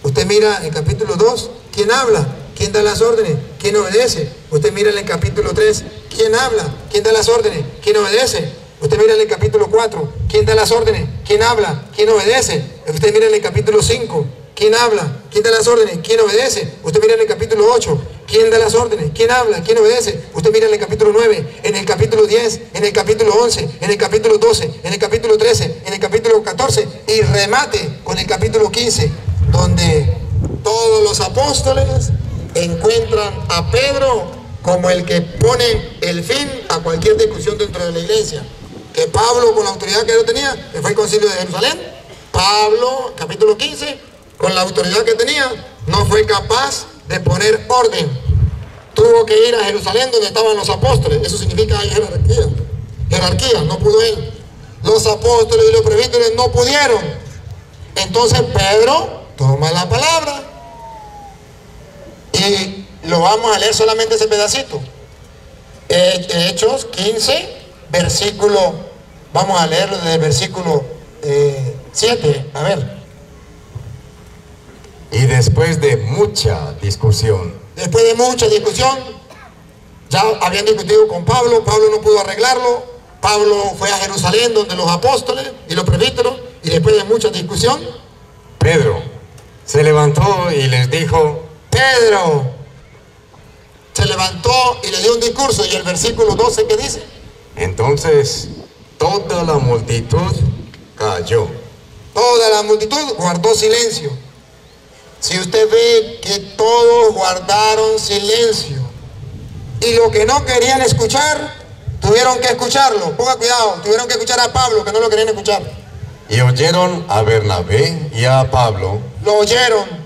Usted mira en capítulo 2, quién habla, quién da las órdenes, quién obedece. Usted mira en el capítulo 3, quién habla, quién da las órdenes, quién obedece. Usted mira en el capítulo 4, quién da las órdenes, quién habla, quién obedece. Usted mira en el capítulo 5, quién habla, quién da las órdenes, quién obedece. Usted mira en el capítulo 8, quién da las órdenes, quién habla, quién obedece. Usted mira en el capítulo 9, en el capítulo 10, en el capítulo 11, en el capítulo 12, en el capítulo 13, en el capítulo 14 y remate con el capítulo 15, donde todos los apóstoles encuentran a Pedro como el que pone el fin a cualquier discusión dentro de la iglesia. Que Pablo, con la autoridad que él tenía, que fue el concilio de Jerusalén, Pablo, capítulo 15, con la autoridad que tenía, no fue capaz de poner orden. Tuvo que ir a Jerusalén donde estaban los apóstoles. Eso significa jerarquía. Jerarquía, no pudo él. Los apóstoles y los presbíteros no pudieron. Entonces Pedro toma la palabra y lo vamos a leer solamente ese pedacito. Hechos 15, versículo, vamos a leerlo desde el versículo 7, a ver. Y después de mucha discusión, ya habían discutido con Pablo, Pablo no pudo arreglarlo, Pablo fue a Jerusalén donde los apóstoles y los presbíteros, y después de mucha discusión, Pedro se levantó y les dijo, Pedro se levantó y le dio un discurso, y el versículo 12, ¿qué dice? Entonces toda la multitud calló. Toda la multitud guardó silencio. Si usted ve que todos guardaron silencio y lo que no querían escuchar, tuvieron que escucharlo. Ponga cuidado, tuvieron que escuchar a Pablo, que no lo querían escuchar. Y oyeron a Bernabé y a Pablo. Lo oyeron.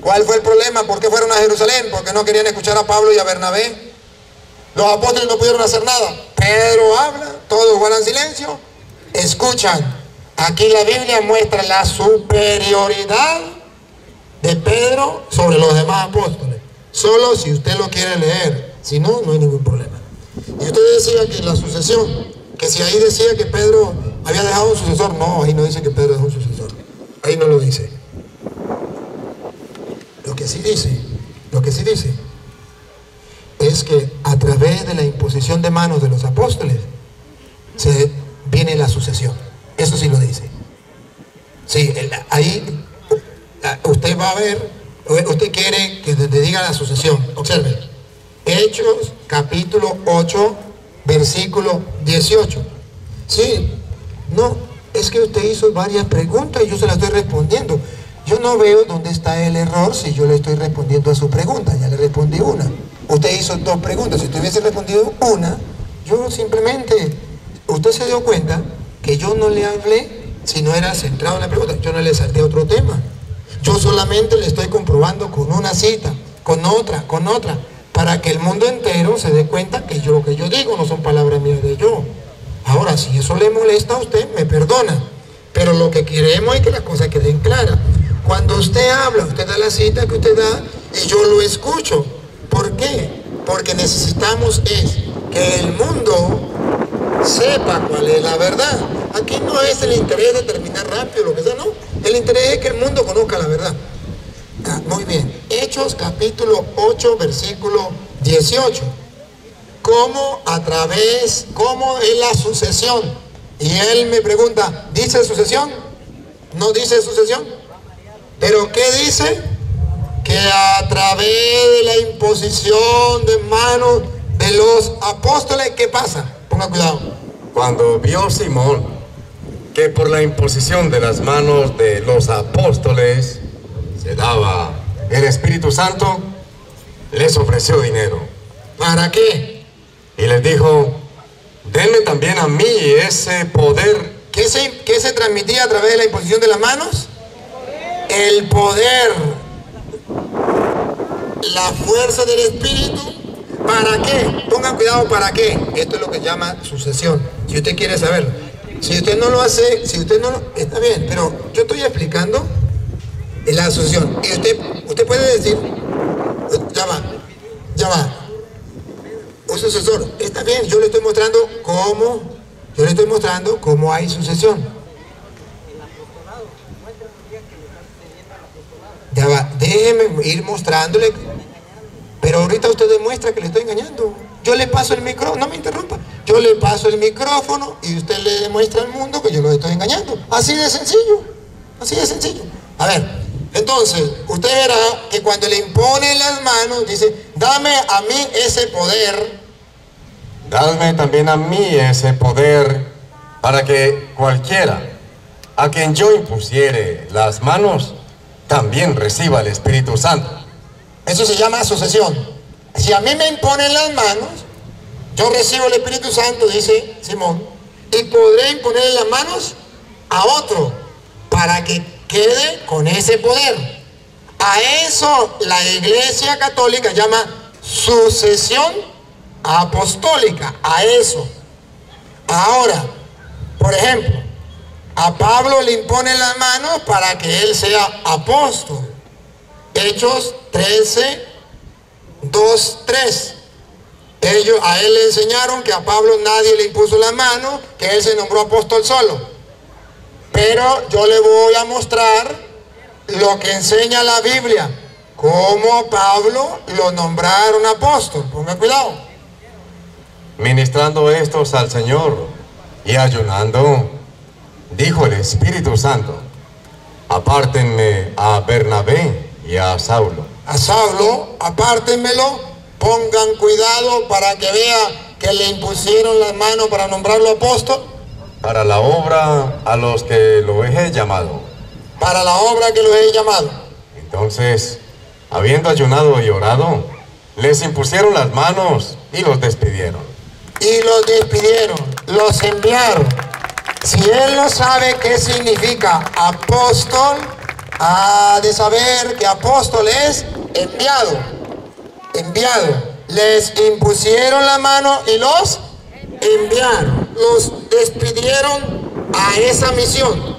¿Cuál fue el problema? ¿Por qué fueron a Jerusalén? Porque no querían escuchar a Pablo y a Bernabé. Los apóstoles no pudieron hacer nada. Pedro habla, todos guardan silencio, escuchan. Aquí la Biblia muestra la superioridad de Pedro sobre los demás apóstoles. Solo si usted lo quiere leer. Si no, no hay ningún problema. Y usted decía que la sucesión, que si ahí decía que Pedro había dejado un sucesor. No, ahí no dice que Pedro dejó un sucesor. Ahí no lo dice. Lo que sí dice es que a través de la imposición de manos de los apóstoles viene la sucesión. Eso sí lo dice. Sí, ahí usted va a ver, usted quiere que te diga la sucesión. Observe. Hechos capítulo 8, versículo 18. Sí, no, es que usted hizo varias preguntas y yo se las estoy respondiendo. Yo no veo dónde está el error si yo le estoy respondiendo a su pregunta. Ya le respondí una. Usted hizo dos preguntas. Si usted hubiese respondido una, yo simplemente, usted se dio cuenta que yo no le hablé si no era centrado en la pregunta. Yo no le salté otro tema. Yo solamente le estoy comprobando con una cita, con otra, para que el mundo entero se dé cuenta que lo que yo digo no son palabras mías de yo. Ahora, si eso le molesta a usted, me perdona. Pero lo que queremos es que las cosas queden claras. Cuando usted habla, usted da la cita que usted da y yo lo escucho. ¿Por qué? Porque necesitamos que el mundo sepa cuál es la verdad. Aquí no es el interés de terminar rápido, lo que sea, no. El interés es que el mundo conozca la verdad. Muy bien. Hechos capítulo 8, versículo 18. ¿Cómo es la sucesión? Y él me pregunta, ¿dice sucesión? ¿No dice sucesión? ¿Pero qué dice? Que a través de la imposición de manos de los apóstoles, ¿qué pasa? Ponga cuidado. Cuando vio Simón que por la imposición de las manos de los apóstoles se daba el Espíritu Santo, les ofreció dinero. ¿Para qué? Y les dijo, denme también a mí ese poder. ¿Qué se transmitía a través de la imposición de las manos? El poder, la fuerza del Espíritu. ¿Para qué? Pongan cuidado, ¿para qué? Esto es lo que se llama sucesión. Si usted quiere saberlo. Si usted no lo hace, está bien, pero yo estoy explicando la sucesión. Y usted puede decir, ya va. Un sucesor, está bien, yo le estoy mostrando cómo hay sucesión. Ya va, déjeme ir mostrándole. Pero ahorita usted demuestra que le estoy engañando. Yo le paso el micrófono, no me interrumpa. Yo le paso el micrófono y usted le demuestra al mundo que yo lo estoy engañando. Así de sencillo. Así de sencillo. A ver, entonces, usted verá que cuando le impone las manos, dice, dame a mí ese poder. Dame también a mí ese poder para que cualquiera a quien yo impusiere las manos también reciba el Espíritu Santo. Eso se llama sucesión. Si a mí me imponen las manos, yo recibo el Espíritu Santo, dice Simón, y podré imponerle las manos a otro para que quede con ese poder. A eso la Iglesia Católica llama sucesión apostólica, a eso. Ahora, por ejemplo, a Pablo le imponen las manos para que él sea apóstol. Hechos 13, 2, 3. A él le enseñaron que a Pablo nadie le impuso las manos, que él se nombró apóstol solo. Pero yo le voy a mostrar lo que enseña la Biblia, cómo a Pablo lo nombraron apóstol. Ponga cuidado. Ministrando estos al Señor y ayunando, dijo el Espíritu Santo, apártenme a Bernabé y a Saulo. A Saulo, apártenmelo, pongan cuidado para que vea que le impusieron las manos para nombrarlo apóstol. Para la obra a los que lo he llamado. Para la obra que lo he llamado. Entonces, habiendo ayunado y orado, les impusieron las manos y los despidieron. Y los despidieron, los enviaron. Si él no sabe qué significa apóstol, ha de saber que apóstol es enviado. Enviado. Les impusieron la mano y los enviaron. Los despidieron a esa misión.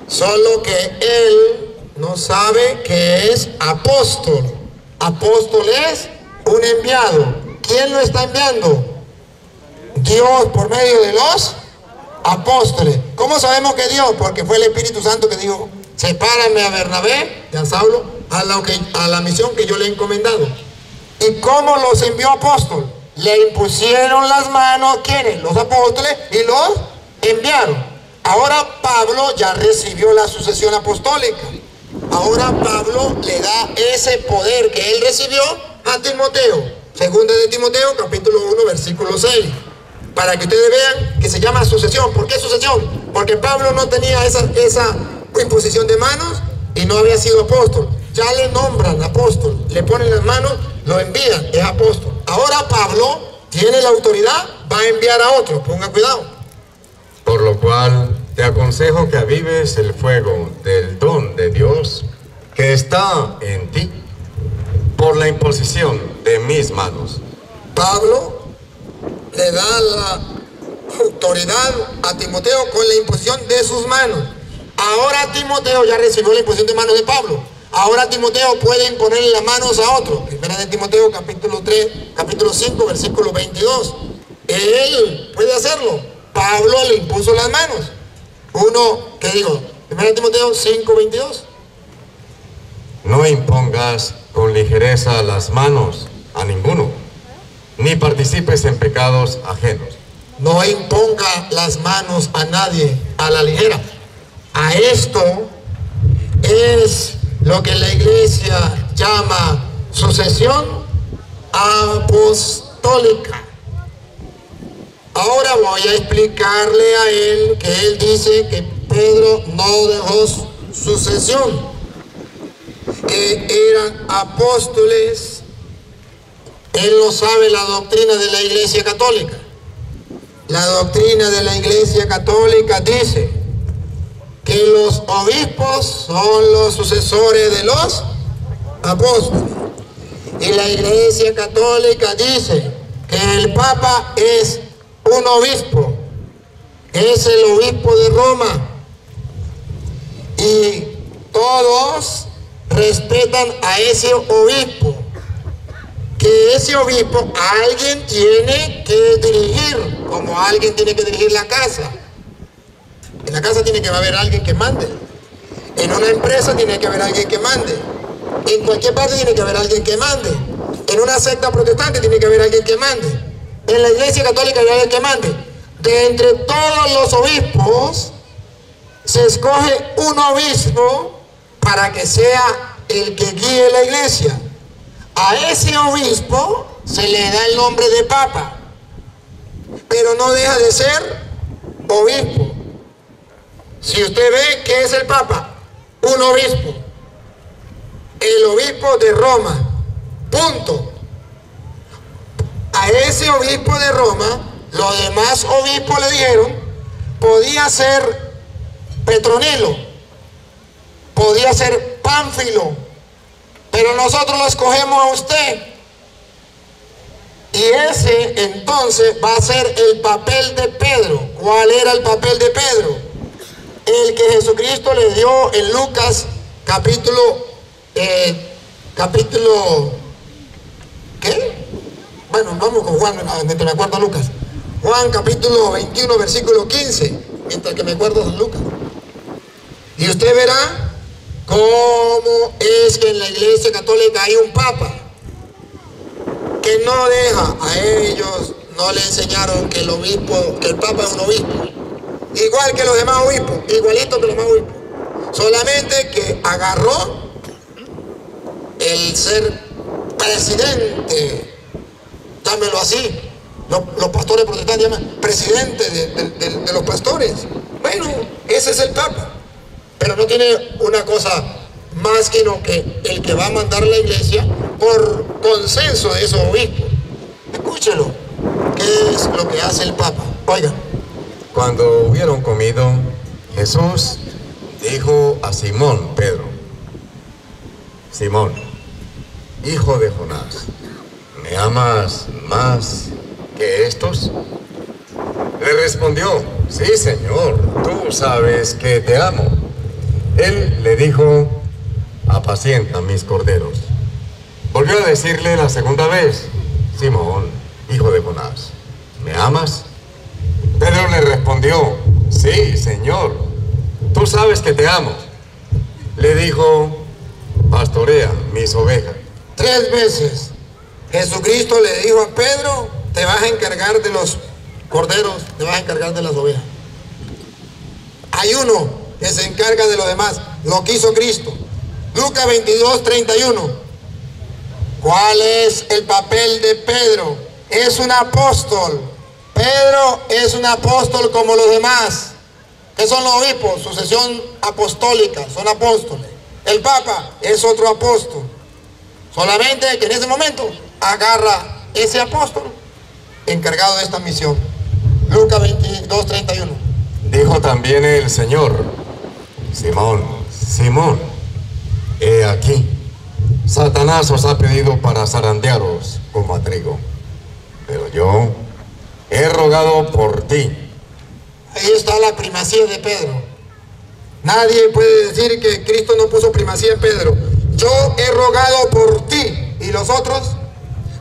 Solo que él no sabe que es apóstol. Apóstol es un enviado. ¿Quién lo está enviando? Dios por medio de los apóstoles. ¿Cómo sabemos que Dios? Porque fue el Espíritu Santo que dijo, sepárenme a Bernabé y a Saulo a la misión que yo le he encomendado. ¿Y cómo los envió apóstol? Le impusieron las manos, ¿quiénes? Los apóstoles, y los enviaron. Ahora Pablo ya recibió la sucesión apostólica. Ahora Pablo le da ese poder que él recibió a Timoteo. Segunda de Timoteo, capítulo 1, versículo 6. Para que ustedes vean que se llama sucesión. ¿Por qué sucesión? Porque Pablo no tenía esa imposición de manos y no había sido apóstol. Ya le nombran apóstol, le ponen las manos, lo envían, es apóstol. Ahora Pablo tiene la autoridad, va a enviar a otro. Ponga cuidado. Por lo cual te aconsejo que avives el fuego del don de Dios que está en ti por la imposición de mis manos. Pablo le da la autoridad a Timoteo con la imposición de sus manos. Ahora Timoteo ya recibió la imposición de manos de Pablo. Ahora Timoteo puede imponerle las manos a otro. Primera de Timoteo capítulo 5, versículo 22. Él puede hacerlo. Pablo le impuso las manos. 1 Timoteo 5:22. No impongas con ligereza las manos a ninguno, ni participes en pecados ajenos. No imponga las manos a nadie a la ligera. A esto es lo que la iglesia llama sucesión apostólica. Ahora voy a explicarle a él que él dice que Pedro no dejó sucesión, que eran apóstoles. Él no sabe la doctrina de la Iglesia Católica. La doctrina de la Iglesia Católica dice que los obispos son los sucesores de los apóstoles. Y la Iglesia Católica dice que el Papa es un obispo, es el obispo de Roma. Y todos respetan a ese obispo. Que ese obispo alguien tiene que dirigir, como alguien tiene que dirigir la casa. En la casa tiene que haber alguien que mande. En una empresa tiene que haber alguien que mande. En cualquier parte tiene que haber alguien que mande. En una secta protestante tiene que haber alguien que mande. En la Iglesia Católica hay alguien que mande. De entre todos los obispos se escoge un obispo para que sea el que guíe la iglesia. A ese obispo se le da el nombre de papa, pero no deja de ser obispo. Si usted ve que es el papa, un obispo, el obispo de Roma, punto. A ese obispo de Roma, los demás obispos le dijeron, podía ser Petronilo, podía ser Pánfilo, pero nosotros lo escogemos a usted. Y ese entonces va a ser el papel de Pedro. ¿Cuál era el papel de Pedro? El que Jesucristo le dio en Lucas capítulo ¿qué? Bueno, vamos con Juan, mientras me acuerdo Lucas. Juan capítulo 21, versículo 15, mientras que me acuerdo de Lucas. Y usted verá cómo es que en la Iglesia Católica hay un papa que no deja a ellos, no le enseñaron que el obispo, que el papa es un obispo, igual que los demás obispos, igualito que los demás obispos, solamente que agarró el ser presidente, llámelo así, los pastores protestantes llaman presidente de los pastores. Bueno, ese es el papa. Pero no tiene una cosa más que no que el que va a mandar la iglesia por consenso de esos obispos. Escúchelo. ¿Qué es lo que hace el Papa? Oigan. Cuando hubieron comido, Jesús dijo a Simón Pedro: Simón, hijo de Jonás, ¿me amas más que estos? Le respondió: sí, Señor, tú sabes que te amo. Él le dijo: apacienta mis corderos. Volvió a decirle la segunda vez: Simón, hijo de Jonás, ¿me amas? Pedro le respondió: sí, Señor, tú sabes que te amo. Le dijo: pastorea mis ovejas. 3 veces Jesucristo le dijo a Pedro: te vas a encargar de los corderos, te vas a encargar de las ovejas. Hay uno que se encarga de lo demás, lo que hizo Cristo. Lucas 22, 31. ¿Cuál es el papel de Pedro? Es un apóstol. Pedro es un apóstol como los demás. ¿Qué son los obispos? Sucesión apostólica, son apóstoles. El Papa es otro apóstol. Solamente que en ese momento agarra ese apóstol encargado de esta misión. Lucas 22, 31. Dijo también el Señor: Simón, Simón, he aquí, Satanás os ha pedido para zarandearos como a trigo, pero yo he rogado por ti. Ahí está la primacía de Pedro. Nadie puede decir que Cristo no puso primacía en Pedro. Yo he rogado por ti. ¿Y los otros?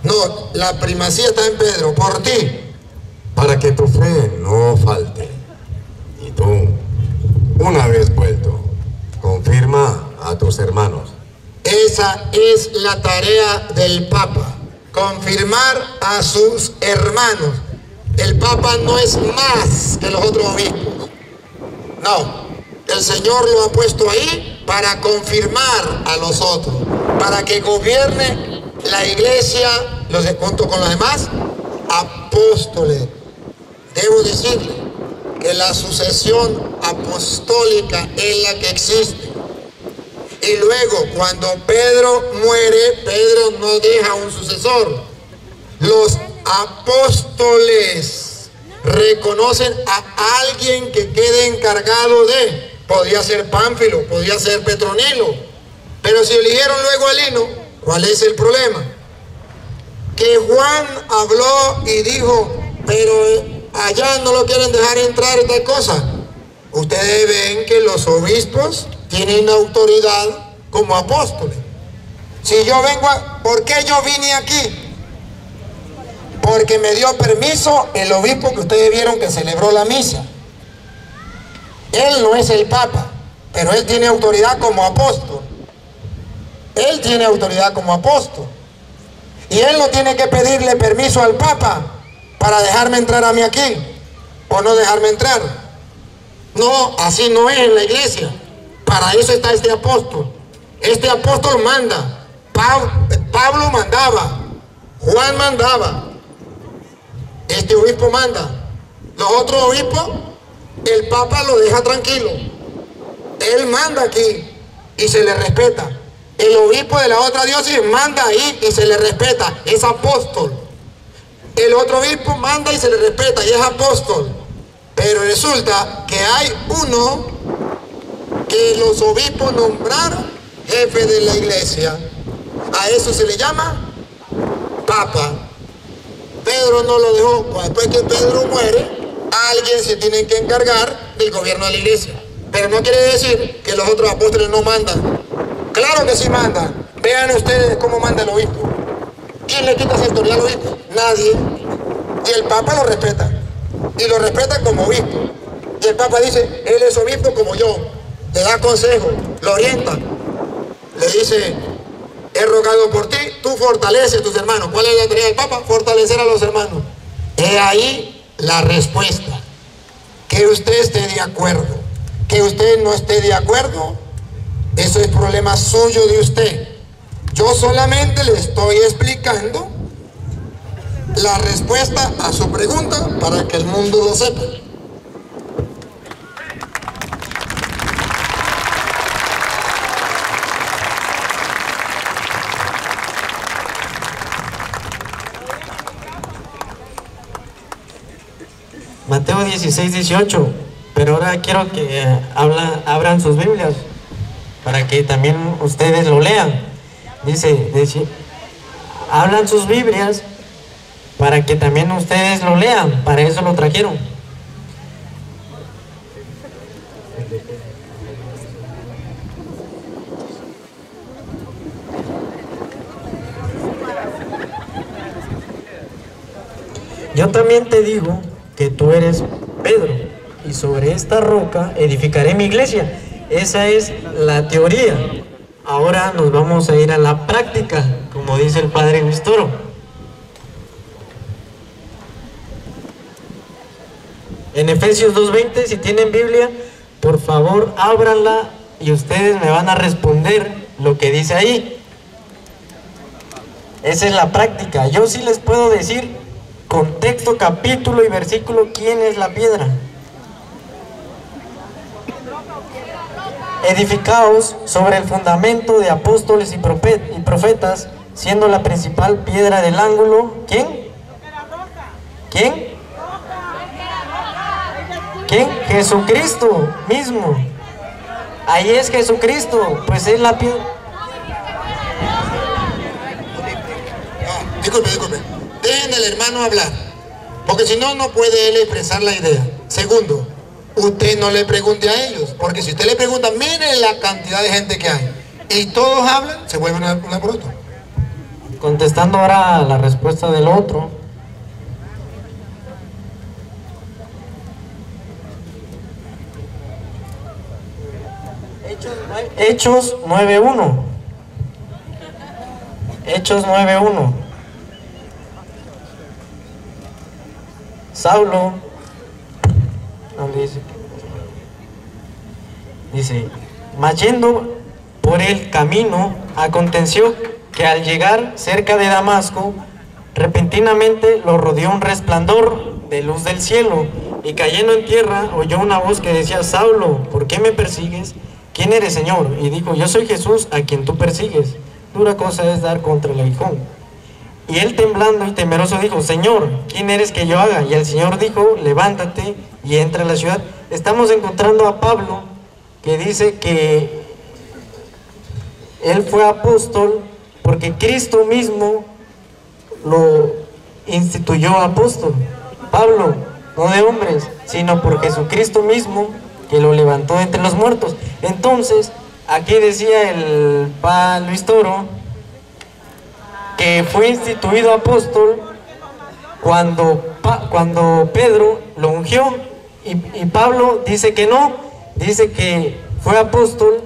No, la primacía está en Pedro, por ti. Para que tu fe no falte. Y tú, una vez vuelto, a tus hermanos. Esa es la tarea del Papa, confirmar a sus hermanos. El Papa no es más que los otros obispos. No, el Señor lo ha puesto ahí para confirmar a los otros, para que gobierne la iglesia junto con los demás apóstoles. Debo decirle que la sucesión apostólica es la que existe. Y luego, cuando Pedro muere, Pedro no deja un sucesor. Los apóstoles reconocen a alguien que quede encargado de, podía ser Pánfilo, podía ser Petronilo, pero si eligieron luego a Lino, ¿cuál es el problema? Que Juan habló y dijo, pero allá no lo quieren dejar entrar en tal cosa. Ustedes ven que los obispos tienen autoridad como apóstoles. Si yo vengo ¿por qué yo vine aquí? Porque me dio permiso el obispo que ustedes vieron que celebró la misa. Él no es el Papa, pero él tiene autoridad como apóstol. Él tiene autoridad como apóstol. Y él no tiene que pedirle permiso al Papa para dejarme entrar a mí aquí, o no dejarme entrar. No, así no es en la iglesia. Para eso está este apóstol. Este apóstol manda. Pablo mandaba. Juan mandaba. Este obispo manda. Los otros obispos, el Papa lo deja tranquilo. Él manda aquí y se le respeta. El obispo de la otra diócesis manda ahí y se le respeta. Es apóstol. El otro obispo manda y se le respeta y es apóstol. Pero resulta que hay uno que los obispos nombraron jefe de la iglesia. A eso se le llama Papa. Pedro no lo dejó. Después que Pedro muere, alguien se tiene que encargar del gobierno de la iglesia. Pero no quiere decir que los otros apóstoles no mandan. Claro que sí mandan. Vean ustedes cómo manda el obispo. ¿Quién le quita esa autoridad al obispo? Nadie. Y el Papa lo respeta. Y lo respeta como obispo. Y el Papa dice, él es obispo como yo. Le da consejo, lo orienta. Le dice, he rogado por ti, tú fortaleces a tus hermanos. ¿Cuál es la tarea del Papa? Fortalecer a los hermanos. He ahí la respuesta. Que usted esté de acuerdo. Que usted no esté de acuerdo, eso es problema suyo de usted. Yo solamente le estoy explicando la respuesta a su pregunta para que el mundo lo sepa. Mateo 16, 18. Pero ahora quiero que abran sus Biblias para que también ustedes lo lean. Dice, hablan sus Biblias para que también ustedes lo lean. Para eso lo trajeron. Yo también te digo que tú eres Pedro, y sobre esta roca edificaré mi iglesia. Esa es la teoría. Ahora nos vamos a ir a la práctica, como dice el padre Mistoro. En Efesios 2:20, si tienen Biblia, por favor ábranla y ustedes me van a responder lo que dice ahí. Esa es la práctica. Yo sí les puedo decir con texto, capítulo y versículo quién es la piedra. Edificaos sobre el fundamento de apóstoles y profetas, siendo la principal piedra del ángulo. ¿Quién? ¿Quién? ¿Quién? Jesucristo mismo. Ahí es Jesucristo, pues es la piedra. Disculpe. Dejen al hermano hablar, porque si no, no puede él expresar la idea. Segundo, usted no le pregunte a ellos, porque si usted le pregunta, miren la cantidad de gente que hay, y todos hablan, se vuelve una bruto. Contestando ahora la respuesta del otro. Hechos 9:1. Hechos 9:1. Saulo, ¿dónde dice? Dice, mas yendo por el camino, aconteció que al llegar cerca de Damasco, repentinamente lo rodeó un resplandor de luz del cielo, y cayendo en tierra oyó una voz que decía, Saulo, ¿por qué me persigues? ¿Quién eres, Señor? Y dijo, yo soy Jesús a quien tú persigues. Dura cosa es dar contra el aguijón. Y él temblando y temeroso dijo, Señor, ¿quién eres que yo haga? Y el Señor dijo, levántate y entra a la ciudad. Estamos encontrando a Pablo, que dice que él fue apóstol porque Cristo mismo lo instituyó apóstol. Pablo, no de hombres, sino por Jesucristo mismo, que lo levantó entre los muertos. Entonces, aquí decía el padre Luis Toro, que fue instituido apóstol cuando Pedro lo ungió, y Pablo dice que no, dice que fue apóstol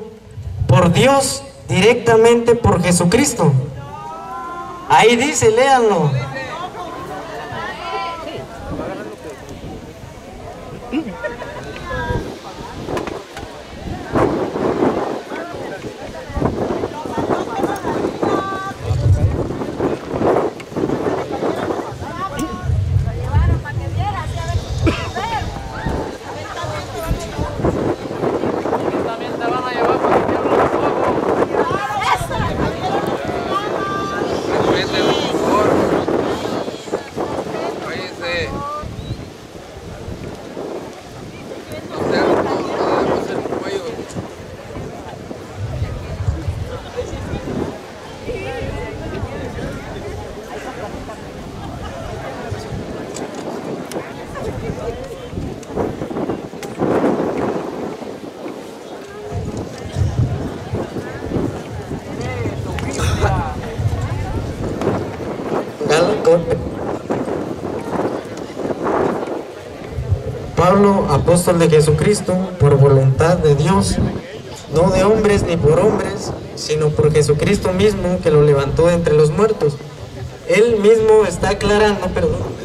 por Dios, directamente por Jesucristo. Ahí dice, léanlo. Pablo, apóstol de Jesucristo, por voluntad de Dios, no de hombres ni por hombres, sino por Jesucristo mismo, que lo levantó de entre los muertos. Él mismo está aclarando, perdón.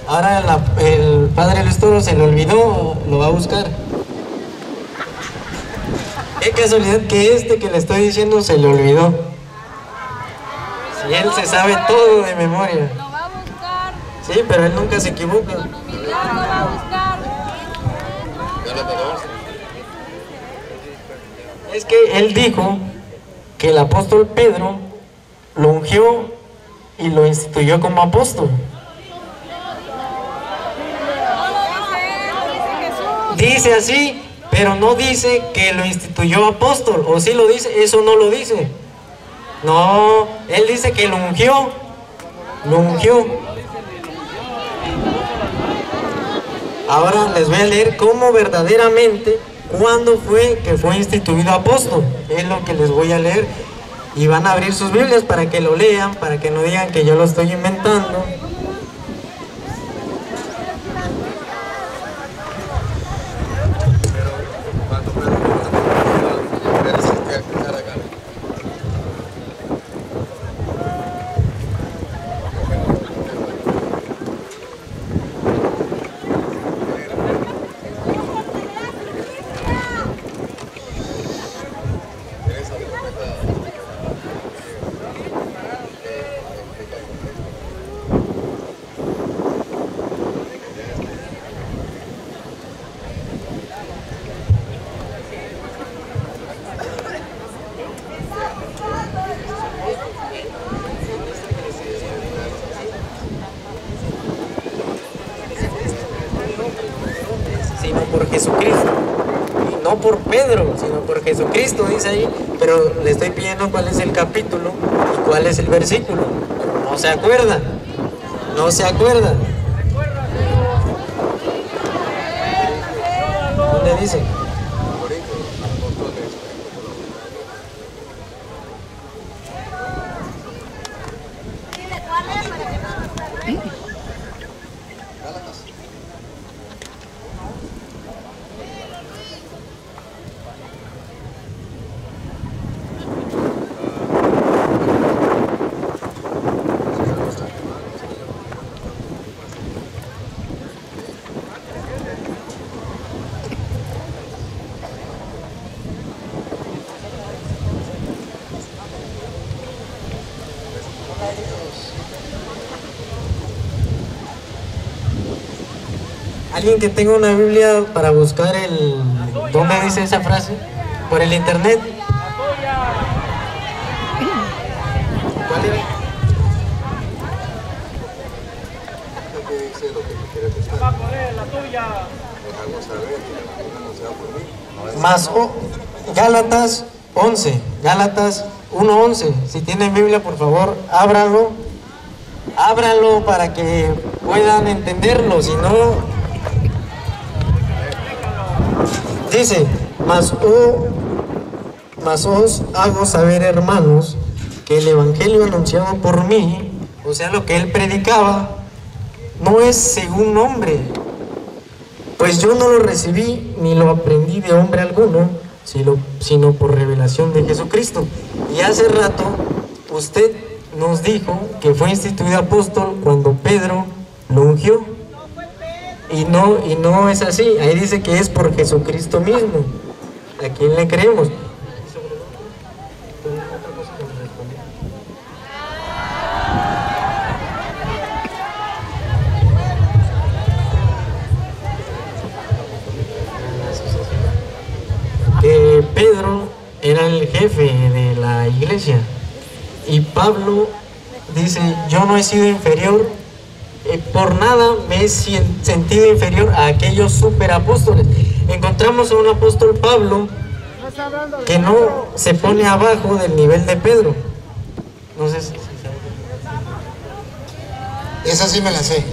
Ahora el padre Luis Toro se le olvidó, lo va a buscar. Qué casualidad que que le estoy diciendo se le olvidó. Si él se sabe todo de memoria. Lo va a buscar. Sí, pero él nunca se equivoca. Con humildad lo va a buscar. Es que él dijo que el apóstol Pedro lo ungió y lo instituyó como apóstol. Dice así, pero no dice que lo instituyó apóstol, o sí lo dice, eso no lo dice. No, él dice que lo ungió, lo ungió. Ahora les voy a leer cómo verdaderamente, cuándo fue que fue instituido apóstol. Es lo que les voy a leer, y van a abrir sus Biblias para que lo lean, para que no digan que yo lo estoy inventando. Sino por Jesucristo, y no no por Pedro, sino por Jesucristo, dice ahí, pero le estoy pidiendo cuál es el capítulo y cuál es el versículo. No se acuerda, no se acuerda. ¿Dónde dice? Alguien que tenga una Biblia para buscar el... ¿Dónde dice esa frase? Por el internet. ¿Cuál era? Más Gálatas 11, Gálatas 1:11. Si tienen Biblia, por favor, ábranlo para que puedan entenderlo, si no... Dice, mas os hago saber, hermanos, que el evangelio anunciado por mí, o sea, lo que él predicaba, no es según hombre, pues yo no lo recibí ni lo aprendí de hombre alguno, sino por revelación de Jesucristo. Y hace rato usted nos dijo que fue instituido apóstol cuando Pedro lo ungió. Y no es así. Ahí dice que es por Jesucristo mismo. ¿A quién le creemos? Que Pedro era el jefe de la iglesia y Pablo dice, yo no he sido inferior, por nada me he sentido inferior a aquellos superapóstoles. Encontramos a un apóstol Pablo que no se pone abajo del nivel de Pedro. No sé si esa sí me la sé.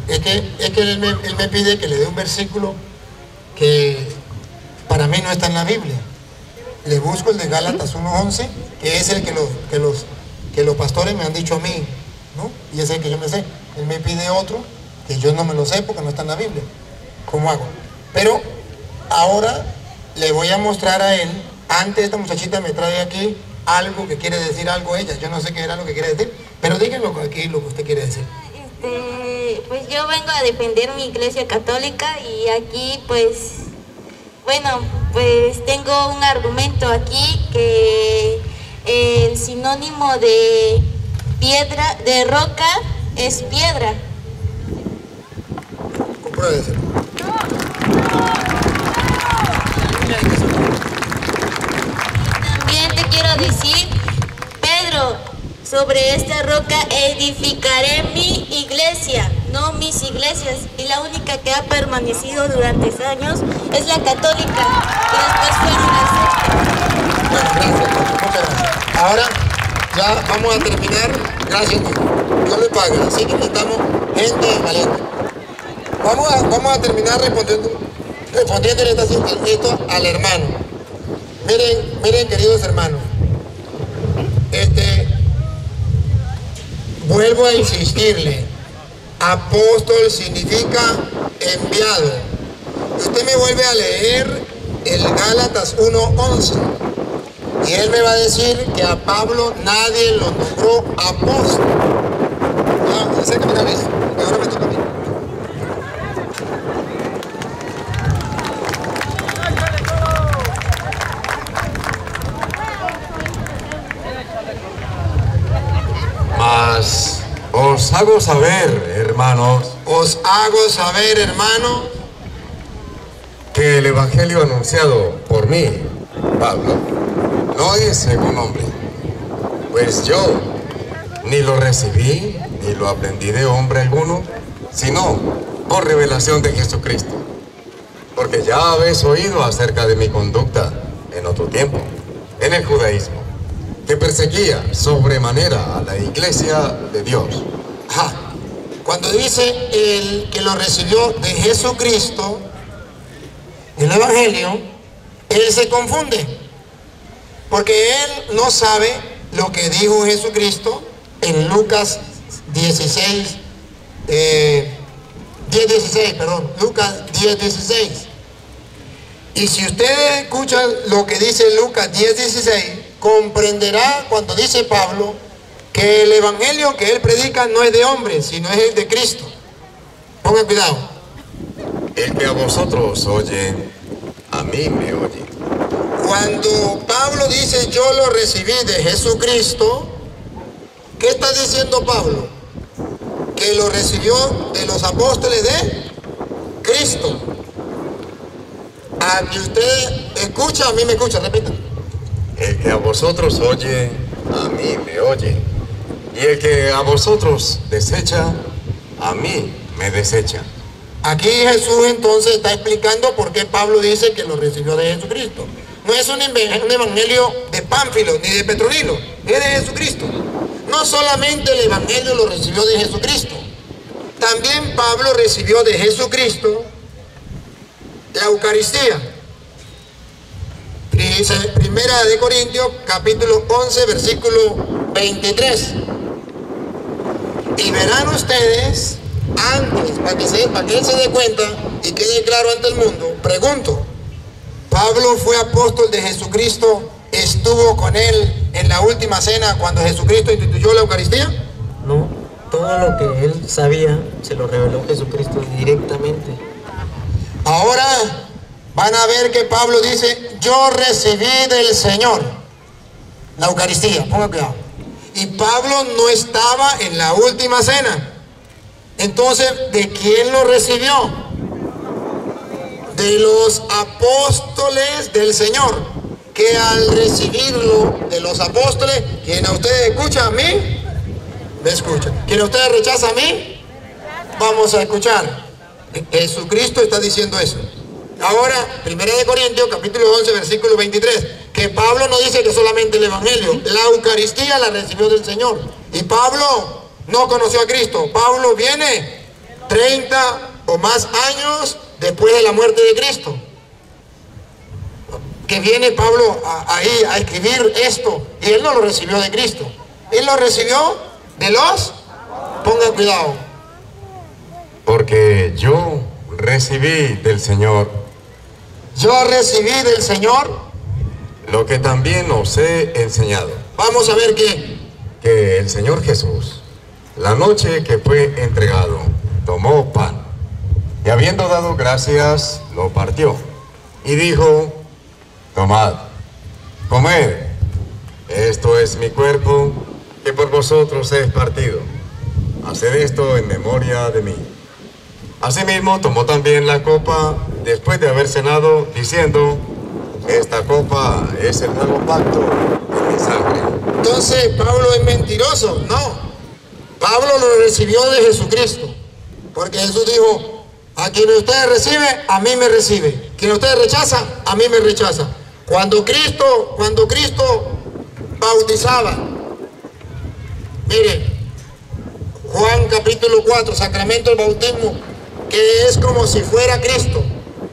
Es que él me pide que le dé un versículo que para mí no está en la Biblia. Le busco el de Gálatas 1:11, que es el que los pastores me han dicho a mí, ¿no? Y es el que yo me sé. Él me pide otro que yo no me lo sé porque no está en la Biblia. ¿Cómo hago? Pero ahora le voy a mostrar a él. Antes esta muchachita me trae aquí algo que quiere decir algo ella. Yo no sé qué era lo que quiere decir, pero díganlo aquí lo que usted quiere decir. Pues yo vengo a defender mi iglesia católica y aquí pues, bueno, pues tengo un argumento aquí que el sinónimo de piedra, de roca, es piedra. Compruébeselo. También te quiero decir, Pedro, sobre esta roca edificaré mi iglesia, no mis iglesias. Y la única que ha permanecido durante años es la católica. Y después fueron las... Bueno, gracias, muchas gracias. Ahora ya vamos a terminar. Gracias, Dios le paga. Así que necesitamos gente valiente. Vamos a terminar respondiéndole esto al hermano. Miren, queridos hermanos. Vuelvo a insistirle. Apóstol significa enviado. Usted me vuelve a leer el Gálatas 1:11. Y él me va a decir que a Pablo nadie lo nombró apóstol. Ya, acércame una vez, que ahora me toca a mí. Mas os hago saber, hermanos, que el evangelio anunciado por mí, Pablo, no es según hombre, pues yo ni lo recibí ni lo aprendí de hombre alguno, sino por revelación de Jesucristo. porque ya habéis oído acerca de mi conducta en otro tiempo, en el judaísmo, que perseguía sobremanera a la iglesia de Dios. Ajá. Cuando dice el que lo recibió de Jesucristo, el Evangelio, él se confunde, porque él no sabe lo que dijo Jesucristo en Lucas 16, 10:16, perdón, Lucas 10:16. Y si usted escucha lo que dice Lucas 10:16, comprenderá cuando dice Pablo que el evangelio que él predica no es de hombres, sino es el de Cristo. Pongan cuidado. El que a vosotros oye, a mí me oye. Cuando Pablo dice yo lo recibí de Jesucristo, ¿qué está diciendo Pablo? Que lo recibió de los apóstoles de Cristo. A que usted escucha, a mí me escucha, repita. El que a vosotros oye, a mí me oye. Y el que a vosotros desecha, a mí me desecha. Aquí Jesús entonces está explicando por qué Pablo dice que lo recibió de Jesucristo. No es un evangelio de Pánfilo ni de Petronilo, es de Jesucristo. No solamente el evangelio lo recibió de Jesucristo, también Pablo recibió de Jesucristo la Eucaristía. Dice Primera de Corintios, capítulo 11, versículo 23. Y verán ustedes, antes, para que él se dé cuenta y quede claro ante el mundo, pregunto, ¿Pablo fue apóstol de Jesucristo? ¿Estuvo con él en la última cena cuando Jesucristo instituyó la Eucaristía? No, todo lo que él sabía se lo reveló Jesucristo directamente. Ahora van a ver que Pablo dice, yo recibí del Señor la Eucaristía, ponga cuidado. Y Pablo no estaba en la última cena. Entonces, ¿de quién lo recibió? De los apóstoles del Señor, que al recibirlo de los apóstoles, quien a ustedes escucha a mí, me escucha. Quien a ustedes rechaza a mí, vamos a escuchar. Jesucristo está diciendo eso. Ahora, 1 de Corintios, capítulo 11, versículo 23, que Pablo no dice que solamente el Evangelio, la Eucaristía la recibió del Señor. Y Pablo no conoció a Cristo. Pablo viene 30 o más años después de la muerte de Cristo. Que viene Pablo ahí a escribir esto, y él no lo recibió de Cristo. Él lo recibió de los... Pongan cuidado. Porque yo recibí del Señor. Yo recibí del Señor Lo que también os he enseñado. Vamos a ver qué. Que el Señor Jesús, la noche que fue entregado, tomó pan, y habiendo dado gracias, lo partió, y dijo, tomad, comed, esto es mi cuerpo, que por vosotros es partido. Haced esto en memoria de mí. Asimismo, tomó también la copa, después de haber cenado, diciendo, esta copa es el nuevo pacto de mi sangre. Entonces, ¿Pablo es mentiroso? No. Pablo lo recibió de Jesucristo. Porque Jesús dijo, a quien usted recibe, a mí me recibe. Quien usted rechaza, a mí me rechaza. Cuando Cristo bautizaba, mire, Juan capítulo 4, sacramento del bautismo, que es como si fuera Cristo.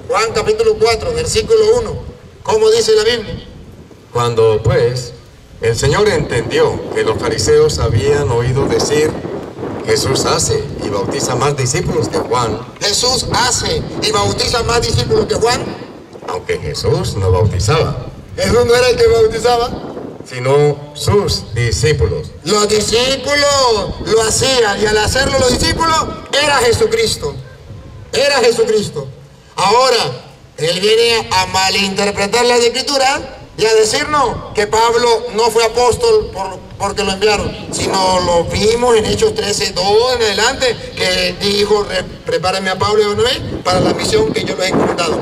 Juan capítulo 4, versículo 1, ¿cómo dice la Biblia? Cuando pues el Señor entendió que los fariseos habían oído decir, Jesús hace y bautiza más discípulos que Juan. Jesús hace y bautiza más discípulos que Juan. Aunque Jesús no bautizaba. Jesús no era el que bautizaba, sino sus discípulos. Los discípulos lo hacían, y al hacerlo los discípulos era Jesucristo. Era Jesucristo. Ahora, él viene a malinterpretar las escrituras y a decirnos que Pablo no fue apóstol porque lo enviaron, sino lo vimos en Hechos 13:2 en adelante, que dijo, prepárenme a Pablo y a Bernabé para la misión que yo les he encomendado.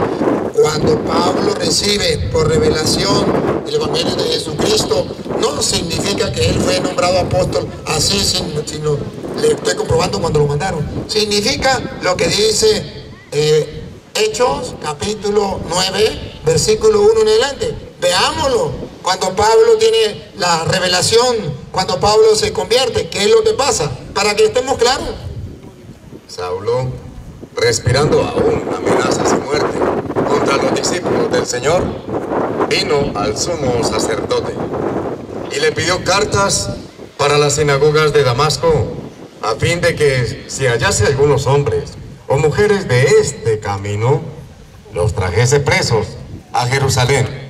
Cuando Pablo recibe por revelación el Evangelio de Jesucristo, no significa que él fue nombrado apóstol así, sino le estoy comprobando cuando lo mandaron. Significa lo que dice Hechos, capítulo 9, versículo 1 en adelante. Veámoslo. Cuando Pablo tiene la revelación, cuando Pablo se convierte, ¿qué es lo que pasa? Para que estemos claros. Saulo, respirando aún amenazas y muerte contra los discípulos del Señor, vino al sumo sacerdote y le pidió cartas para las sinagogas de Damasco, a fin de que si hallase algunos hombres o mujeres de este camino, los trajese presos a Jerusalén.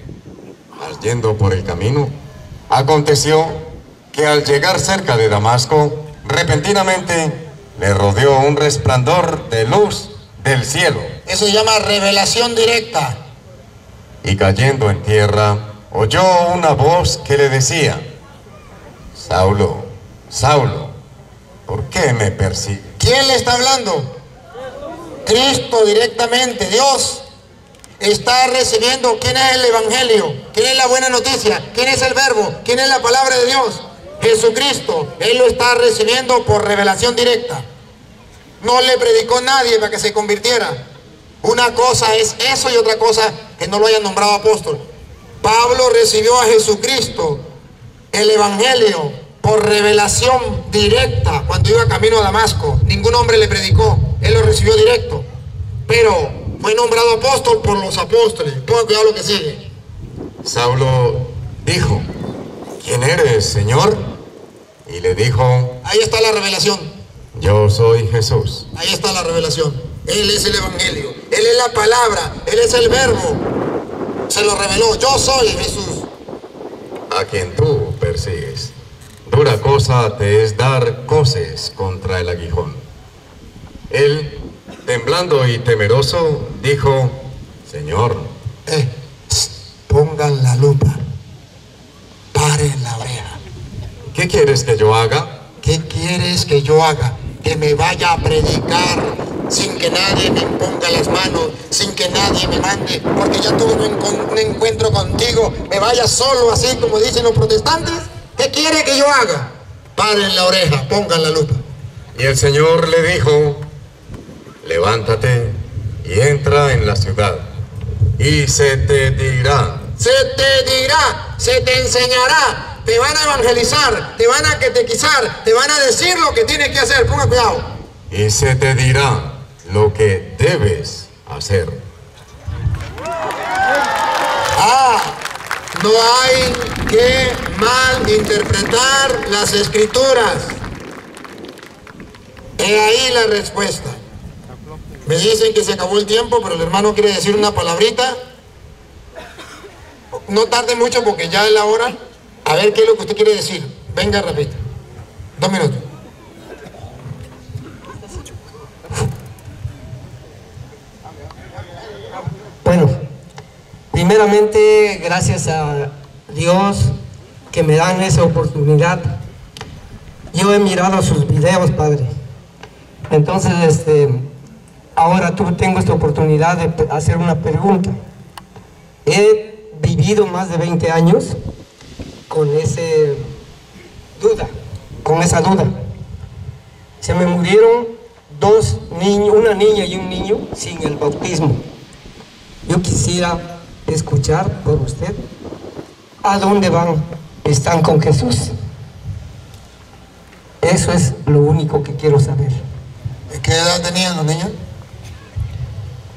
Mas yendo por el camino, aconteció que al llegar cerca de Damasco, repentinamente le rodeó un resplandor de luz del cielo. Eso se llama revelación directa. Y cayendo en tierra, oyó una voz que le decía: Saulo, Saulo, ¿por qué me persigues? ¿Quién le está hablando? Cristo directamente, Dios. Está recibiendo quién es el evangelio, quién es la buena noticia, quién es el verbo, quién es la palabra de Dios. Jesucristo, Él lo está recibiendo por revelación directa. No le predicó nadie para que se convirtiera. Una cosa es eso y otra cosa que no lo hayan nombrado apóstol. Pablo recibió a Jesucristo, el evangelio, por revelación directa cuando iba camino a Damasco. Ningún hombre le predicó, Él lo recibió directo. Pero fue nombrado apóstol por los apóstoles. Pongan cuidado lo que sigue. Saulo dijo: ¿quién eres, Señor? Y le dijo: ahí está la revelación. Yo soy Jesús. Ahí está la revelación. Él es el evangelio, Él es la palabra, Él es el verbo. Se lo reveló: yo soy Jesús. A quien tú persigues. Dura cosa te es dar coces contra el aguijón. Él, temblando y temeroso, dijo: Señor, pongan la lupa, paren la oreja. ¿qué quieres que yo haga? ¿Qué quieres que yo haga? Que me vaya a predicar sin que nadie me imponga las manos, sin que nadie me mande, porque ya tuve un encuentro contigo, me vaya solo, así como dicen los protestantes. ¿Qué quiere que yo haga? Paren la oreja, pongan la lupa. Y el Señor le dijo: levántate y entra en la ciudad, y se te dirá. Se te dirá, se te enseñará, te van a evangelizar, te van a catequizar, te van a decir lo que tienes que hacer. Ponga cuidado. Y se te dirá lo que debes hacer. No hay que malinterpretar las escrituras. He ahí la respuesta. Me dicen que se acabó el tiempo, pero el hermano quiere decir una palabrita. No tarde mucho porque ya es la hora. A ver qué es lo que usted quiere decir. Venga, repita. 2 minutos. Bueno, primeramente gracias a Dios que me dan esa oportunidad. Yo he mirado sus videos, Padre. Entonces, ahora tengo esta oportunidad de hacer una pregunta. He vivido más de 20 años con esa duda. Se me murieron 2 niños, una niña y un niño sin el bautismo. Yo quisiera escuchar por usted a dónde van, están con Jesús. Eso es lo único que quiero saber. ¿Qué edad tenían los niños?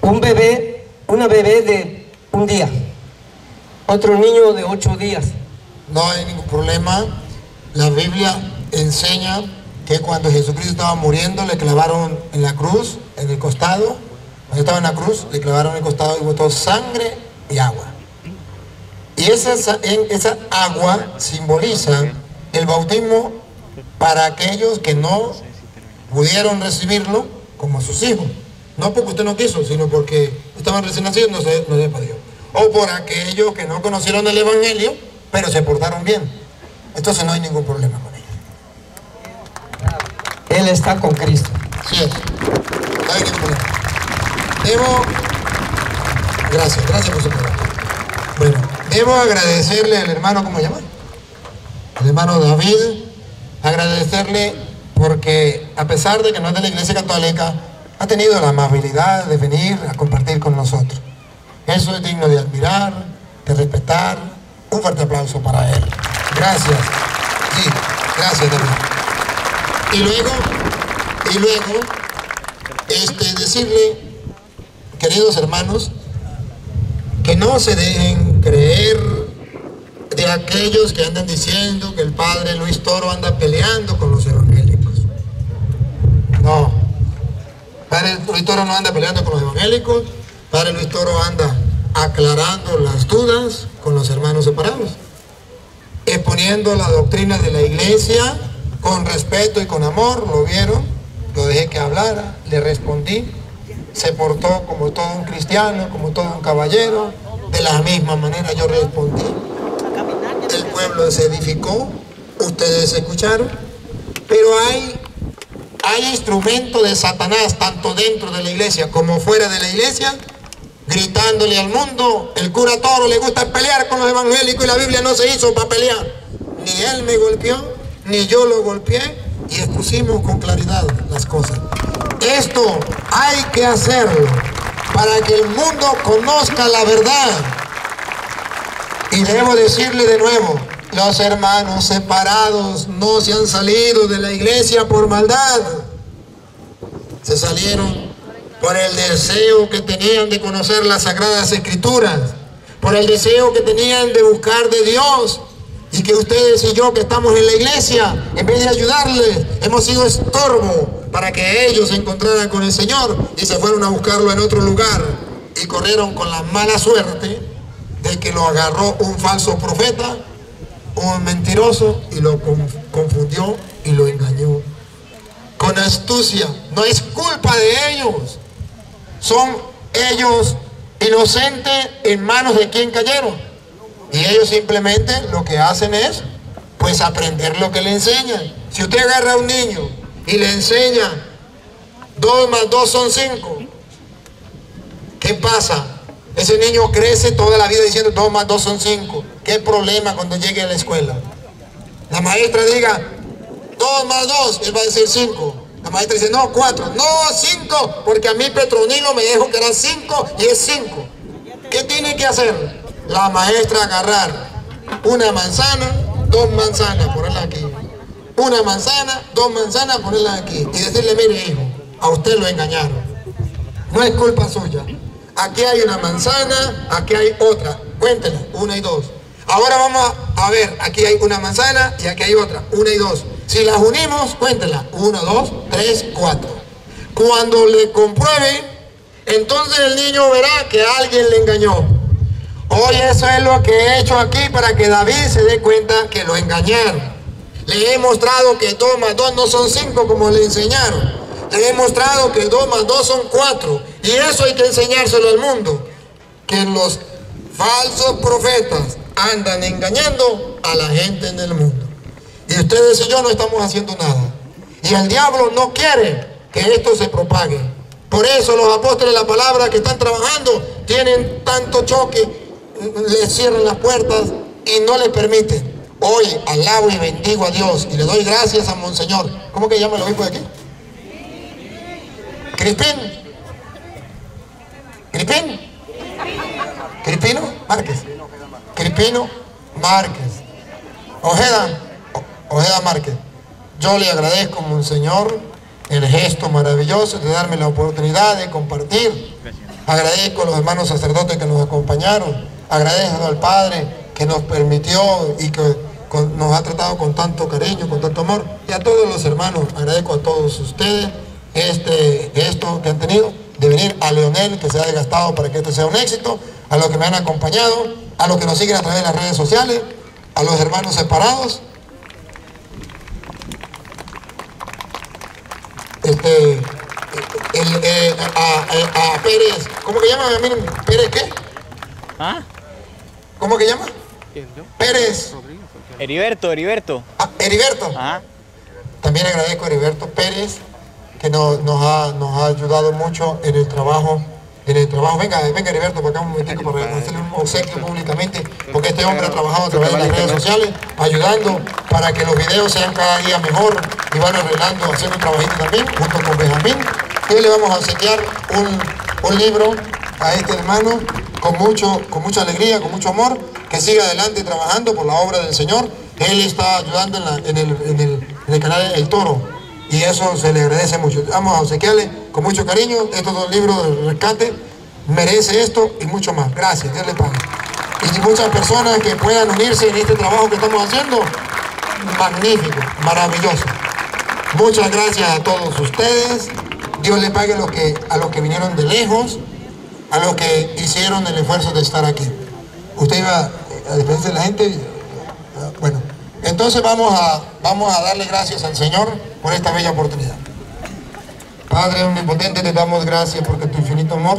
Una bebé de 1 día, otro niño de 8 días. No hay ningún problema. La Biblia enseña que cuando Jesucristo estaba muriendo le clavaron en la cruz, en el costado. Cuando estaba en la cruz, le clavaron en el costado y botó sangre y agua. Y esa agua simboliza el bautismo para aquellos que no pudieron recibirlo como sus hijos. No porque usted no quiso, sino porque estaban recién nacidos, no se podía. O por aquellos que no conocieron el evangelio, pero se portaron bien. Entonces no hay ningún problema con ellos. Él está con Cristo. Sí es. No hay ningún problema. Gracias por su palabra. Bueno, debo agradecerle al hermano, ¿cómo se llama? El hermano David, agradecerle porque a pesar de que no es de la Iglesia Católica, ha tenido la amabilidad de venir a compartir con nosotros. Eso es digno de admirar, de respetar. Un fuerte aplauso para él. Gracias. Sí, gracias también. Y luego, decirle, queridos hermanos, que no se dejen creer de aquellos que andan diciendo que el padre Luis Toro anda peleando con los evangélicos. No, padre Luis Toro no anda peleando con los evangélicos. Padre Luis Toro anda aclarando las dudas con los hermanos separados, exponiendo la doctrina de la iglesia con respeto y con amor. Lo vieron, lo dejé que hablara, le respondí, se portó como todo un cristiano, como todo un caballero. De la misma manera yo respondí. El pueblo se edificó, ustedes escucharon, pero hay instrumentos de Satanás, tanto dentro de la iglesia como fuera de la iglesia, gritándole al mundo: el cura Toro le gusta pelear con los evangélicos y la Biblia no se hizo para pelear. Ni él me golpeó, ni yo lo golpeé, y expusimos con claridad las cosas. Esto hay que hacerlo para que el mundo conozca la verdad. Y debo decirle de nuevo, los hermanos separados no se han salido de la iglesia por maldad. Se salieron por el deseo que tenían de conocer las Sagradas Escrituras, por el deseo que tenían de buscar de Dios, y que ustedes y yo que estamos en la iglesia, en vez de ayudarles, hemos sido estorbo para que ellos se encontraran con el Señor, y se fueron a buscarlo en otro lugar, y corrieron con la mala suerte de que lo agarró un falso profeta, un mentiroso, y lo confundió y lo engañó con astucia. No es culpa de ellos, son ellos inocentes en manos de quien cayeron, y ellos simplemente lo que hacen es pues aprender lo que le enseñan. Si usted agarra a un niño y le enseña 2 más 2 son 5, ¿qué pasa? Ese niño crece toda la vida diciendo 2 más 2 son 5. ¿Qué problema cuando llegue a la escuela? La maestra diga 2 más 2, él va a decir 5. La maestra dice no, 4, no, 5, porque a mí Petronilo me dijo que eran 5 y es 5. ¿Qué tiene que hacer? La maestra agarrar una manzana, 2 manzanas, ponerla aquí. Una manzana, 2 manzanas, ponerla aquí. Y decirle: mire hijo, a usted lo engañaron. No es culpa suya. Aquí hay una manzana, aquí hay otra. Cuéntela, 1 y 2. Ahora vamos a ver, aquí hay una manzana y aquí hay otra, 1 y 2. Si las unimos, cuéntela, 1, 2, 3, 4. Cuando le comprueben, entonces el niño verá que alguien le engañó. Hoy eso es lo que he hecho aquí para que David se dé cuenta que lo engañaron. Le he mostrado que 2 más 2 no son 5 como le enseñaron. Le he mostrado que 2 más 2 son 4. Y eso hay que enseñárselo al mundo. Que los falsos profetas andan engañando a la gente en el mundo. Y ustedes y yo no estamos haciendo nada. Y el diablo no quiere que esto se propague. Por eso los apóstoles de la palabra que están trabajando tienen tanto choque, les cierran las puertas y no les permiten. Hoy alabo y bendigo a Dios y le doy gracias a Monseñor. ¿Cómo que llama el obispo de aquí? Crispín. ¿Crispín? ¿Cripino? Márquez. Cripino Márquez. Ojeda Márquez. Yo le agradezco, Monseñor, el gesto maravilloso de darme la oportunidad de compartir. Agradezco a los hermanos sacerdotes que nos acompañaron. Agradezco al Padre que nos permitió y que nos ha tratado con tanto cariño, con tanto amor. Y a todos los hermanos, agradezco a todos ustedes esto que han tenido de venir, a Leonel, que se ha desgastado para que esto sea un éxito, a los que me han acompañado, a los que nos siguen a través de las redes sociales, a los hermanos separados, a Pérez, ¿cómo que llama? ¿Pérez qué? ¿Ah? ¿Cómo que llama? Pérez. Heriberto. Ah, Heriberto. Ajá. También agradezco a Heriberto Pérez, que nos ha ayudado mucho en el trabajo. Venga Heriberto, para acá un momentico para hacerle un obsequio públicamente, porque este hombre ha trabajado a través de las redes sociales, ayudando para que los videos sean cada día mejor, y van arreglando, haciendo un trabajito también, junto con Benjamín. hoy le vamos a obsequiar un libro a este hermano con mucha alegría, con mucho amor, que siga adelante trabajando por la obra del Señor. Él está ayudando en el canal El Toro, y eso se le agradece mucho. Vamos a obsequiarle con mucho cariño estos 2 libros de rescate. Merece esto y mucho más. Gracias, Dios le pague. Y muchas personas que puedan unirse en este trabajo que estamos haciendo, magnífico, maravilloso. Muchas gracias a todos ustedes. Dios le pague a los que vinieron de lejos, a los que hicieron el esfuerzo de estar aquí. Usted iba a despedirse de la gente. Bueno, entonces vamos a darle gracias al Señor por esta bella oportunidad. Padre omnipotente, te damos gracias porque tu infinito amor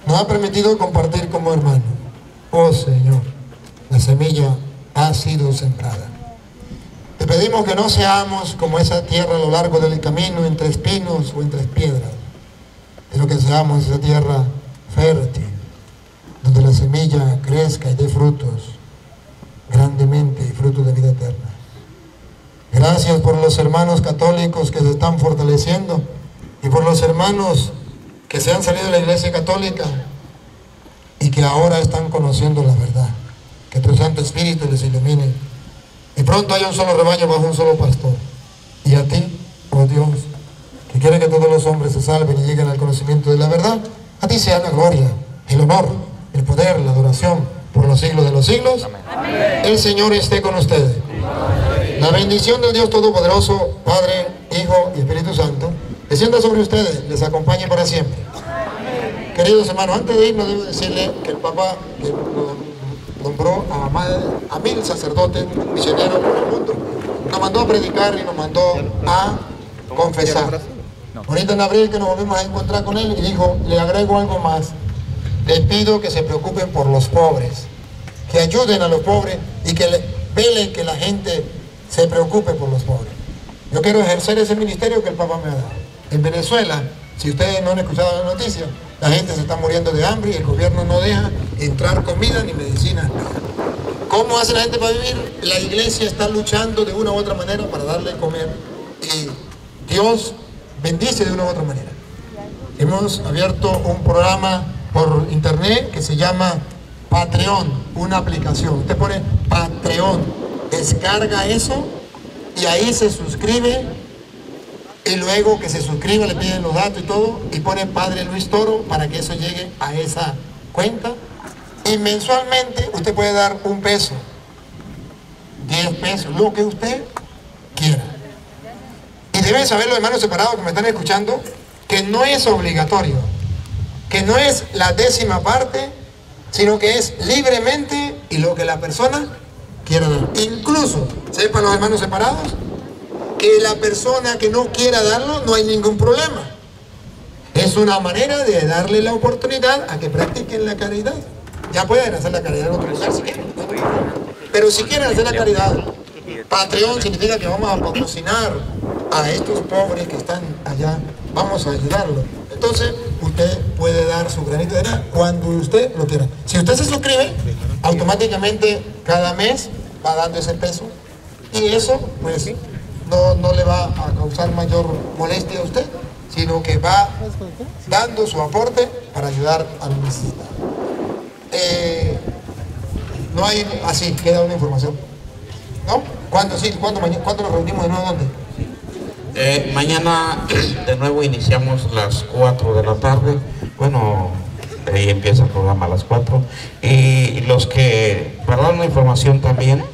nos ha permitido compartir como hermanos. Oh Señor, la semilla ha sido sembrada. Te pedimos que no seamos como esa tierra a lo largo del camino, entre espinos o entre piedras, sino que seamos esa tierra fértil, donde la semilla crezca y dé frutos grandemente y frutos de vida eterna. Gracias por los hermanos católicos que se están fortaleciendo y por los hermanos que se han salido de la Iglesia Católica y que ahora están conociendo la verdad. Que tu Santo Espíritu les ilumine y pronto haya un solo rebaño bajo un solo pastor. Y a ti, oh Dios, que quiere que todos los hombres se salven y lleguen al conocimiento de la verdad, a ti sea la gloria, el honor, el poder, la adoración por los siglos de los siglos. Amén. El Señor esté con ustedes. La bendición del Dios Todopoderoso, Padre, Hijo y Espíritu Santo, descienda sobre ustedes, les acompañe para siempre. Amén. Queridos hermanos, antes de irnos debo decirle que el Papa que nombró a 1000 sacerdotes misioneros por el mundo, nos mandó a predicar y nos mandó a confesar. Ahorita en abril que nos volvimos a encontrar con él y dijo, le agrego algo más. Les pido que se preocupen por los pobres, que ayuden a los pobres y que velen que la gente se preocupe por los pobres. Yo quiero ejercer ese ministerio que el Papa me ha dado. En Venezuela, si ustedes no han escuchado la noticia, la gente se está muriendo de hambre y el gobierno no deja entrar comida ni medicina. ¿Cómo hace la gente para vivir? La iglesia está luchando de una u otra manera para darle comer y Dios bendice de una u otra manera. Hemos abierto un programa por internet que se llama Patreon, una aplicación. Usted pone Patreon, descarga eso y ahí se suscribe y luego que se suscriba le piden los datos y todo y pone Padre Luis Toro para que eso llegue a esa cuenta y mensualmente usted puede dar $1, 10 pesos, lo que usted quiera. Y deben saber los hermanos separados que me están escuchando que no es obligatorio, que no es la 10ª parte, sino que es libremente y lo que la persona quiera dar. Incluso, sepan los hermanos separados, que la persona que no quiera darlo, no hay ningún problema. Es una manera de darle la oportunidad a que practiquen la caridad. Ya pueden hacer la caridad en otro lugar si quieren. Pero si quieren hacer la caridad, Patreon significa que vamos a patrocinar a estos pobres que están allá, vamos a ayudarlos. Entonces, usted puede dar su granito de arena cuando usted lo quiera. Si usted se suscribe, automáticamente cada mes va dando ese peso. Y eso, pues sí, no le va a causar mayor molestia a usted, sino que va dando su aporte para ayudar a los necesitados. No hay así, queda una información. ¿No? ¿Cuándo nos reunimos de nuevo? ¿Dónde? Mañana de nuevo iniciamos las 4 de la tarde. Bueno, ahí empieza el programa a las 4. Y los que, para dar una información también,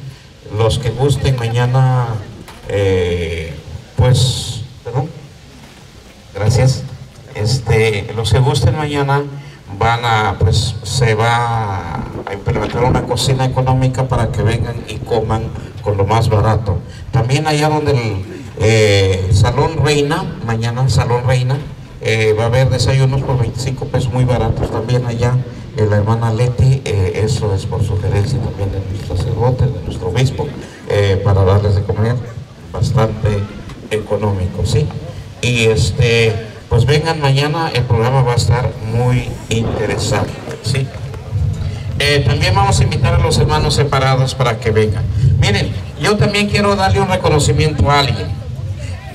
los que gusten mañana, pues, perdón, gracias. Los que gusten mañana pues se va a implementar una cocina económica para que vengan y coman con lo más barato. También allá donde el Salón Reina, mañana Salón Reina, va a haber desayunos por 25 pesos muy baratos también allá. La hermana Leti, eso es por sugerencia también de nuestro sacerdote, de nuestro obispo, para darles de comer bastante económico, ¿sí? Y pues vengan mañana, el programa va a estar muy interesante, ¿sí? También vamos a invitar a los hermanos separados para que vengan. Miren, yo también quiero darle un reconocimiento a alguien.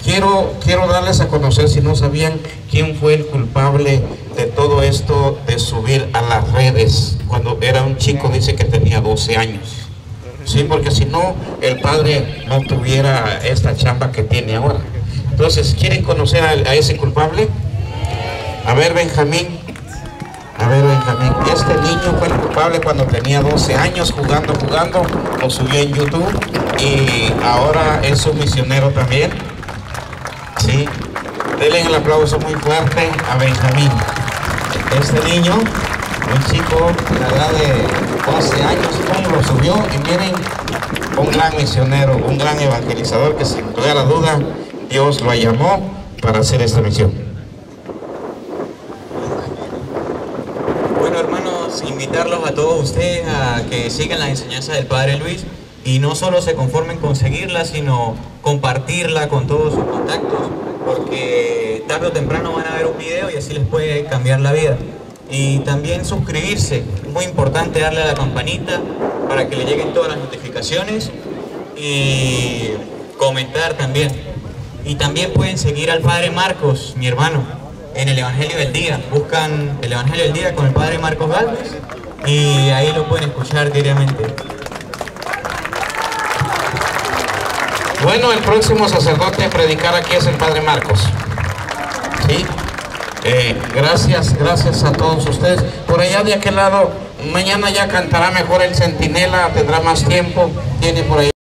Quiero darles a conocer, si no sabían, quién fue el culpable de todo esto de subir a las redes cuando era un chico, dice que tenía 12 años. Sí, porque si no, el padre no tuviera esta chamba que tiene ahora. Entonces, ¿quieren conocer a ese culpable? A ver, Benjamín. A ver, Benjamín, este niño fue el culpable cuando tenía 12 años, jugando, lo subió en YouTube y ahora es un misionero también. Sí, denle el aplauso muy fuerte a Benjamín. Este niño, un chico de la edad de 12 años, lo subió y miren, un gran misionero, un gran evangelizador que sin lugar a duda Dios lo llamó para hacer esta misión. Bueno, hermanos, invitarlos a todos ustedes a que sigan las enseñanzas del Padre Luis y no solo se conformen con seguirla, sino compartirla con todos sus contactos, porque tarde o temprano van a ver un video y así les puede cambiar la vida. Y también suscribirse, muy importante darle a la campanita para que le lleguen todas las notificaciones y comentar también. Y también pueden seguir al Padre Marcos, mi hermano, en el Evangelio del Día. Buscan el Evangelio del Día con el Padre Marcos Galvez y ahí lo pueden escuchar diariamente. Bueno, el próximo sacerdote a predicar aquí es el Padre Marcos. ¿Sí? Gracias a todos ustedes. Por allá de aquel lado, mañana ya cantará mejor el centinela, tendrá más tiempo, tiene por ahí